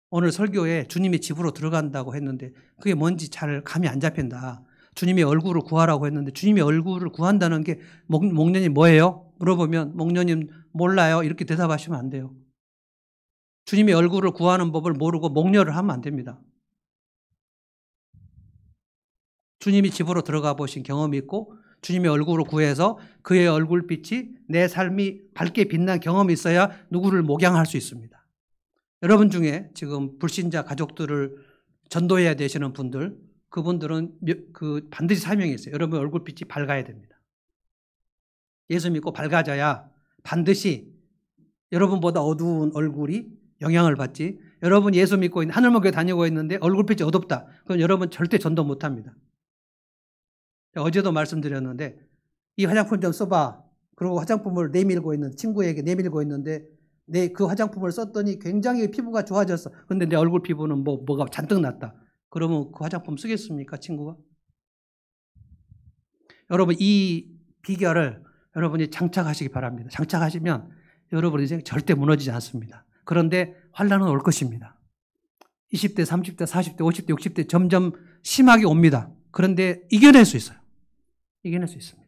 오늘 설교에 주님의 집으로 들어간다고 했는데 그게 뭔지 잘 감이 안 잡힌다. 주님의 얼굴을 구하라고 했는데 주님의 얼굴을 구한다는 게 목녀님 뭐예요? 물어보면 목녀님 몰라요. 이렇게 대답하시면 안 돼요. 주님의 얼굴을 구하는 법을 모르고 목녀를 하면 안 됩니다. 주님이 집으로 들어가 보신 경험이 있고 주님의 얼굴을 구해서 그의 얼굴빛이 내 삶이 밝게 빛난 경험이 있어야 누구를 목양할 수 있습니다. 여러분 중에 지금 불신자 가족들을 전도해야 되시는 분들, 그분들은 반드시 사명이 있어요. 여러분 얼굴빛이 밝아야 됩니다. 예수 믿고 밝아져야 반드시 여러분보다 어두운 얼굴이 영향을 받지. 여러분 예수 믿고 있는 하늘목교회 다니고 있는데 얼굴빛이 어둡다. 그럼 여러분 절대 전도 못합니다. 어제도 말씀드렸는데 이 화장품 좀 써봐. 그리고 화장품을 내밀고 있는 친구에게 내밀고 있는데 그 화장품을 썼더니 굉장히 피부가 좋아졌어. 그런데 내 얼굴 피부는 뭐가 잔뜩 났다. 그러면 그 화장품 쓰겠습니까, 친구가? 여러분 이 비결을 여러분이 장착하시기 바랍니다. 장착하시면 여러분 인생 절대 무너지지 않습니다. 그런데 환난은 올 것입니다. 20대, 30대, 40대, 50대, 60대 점점 심하게 옵니다. 그런데 이겨낼 수 있어요. 이겨낼 수 있습니다.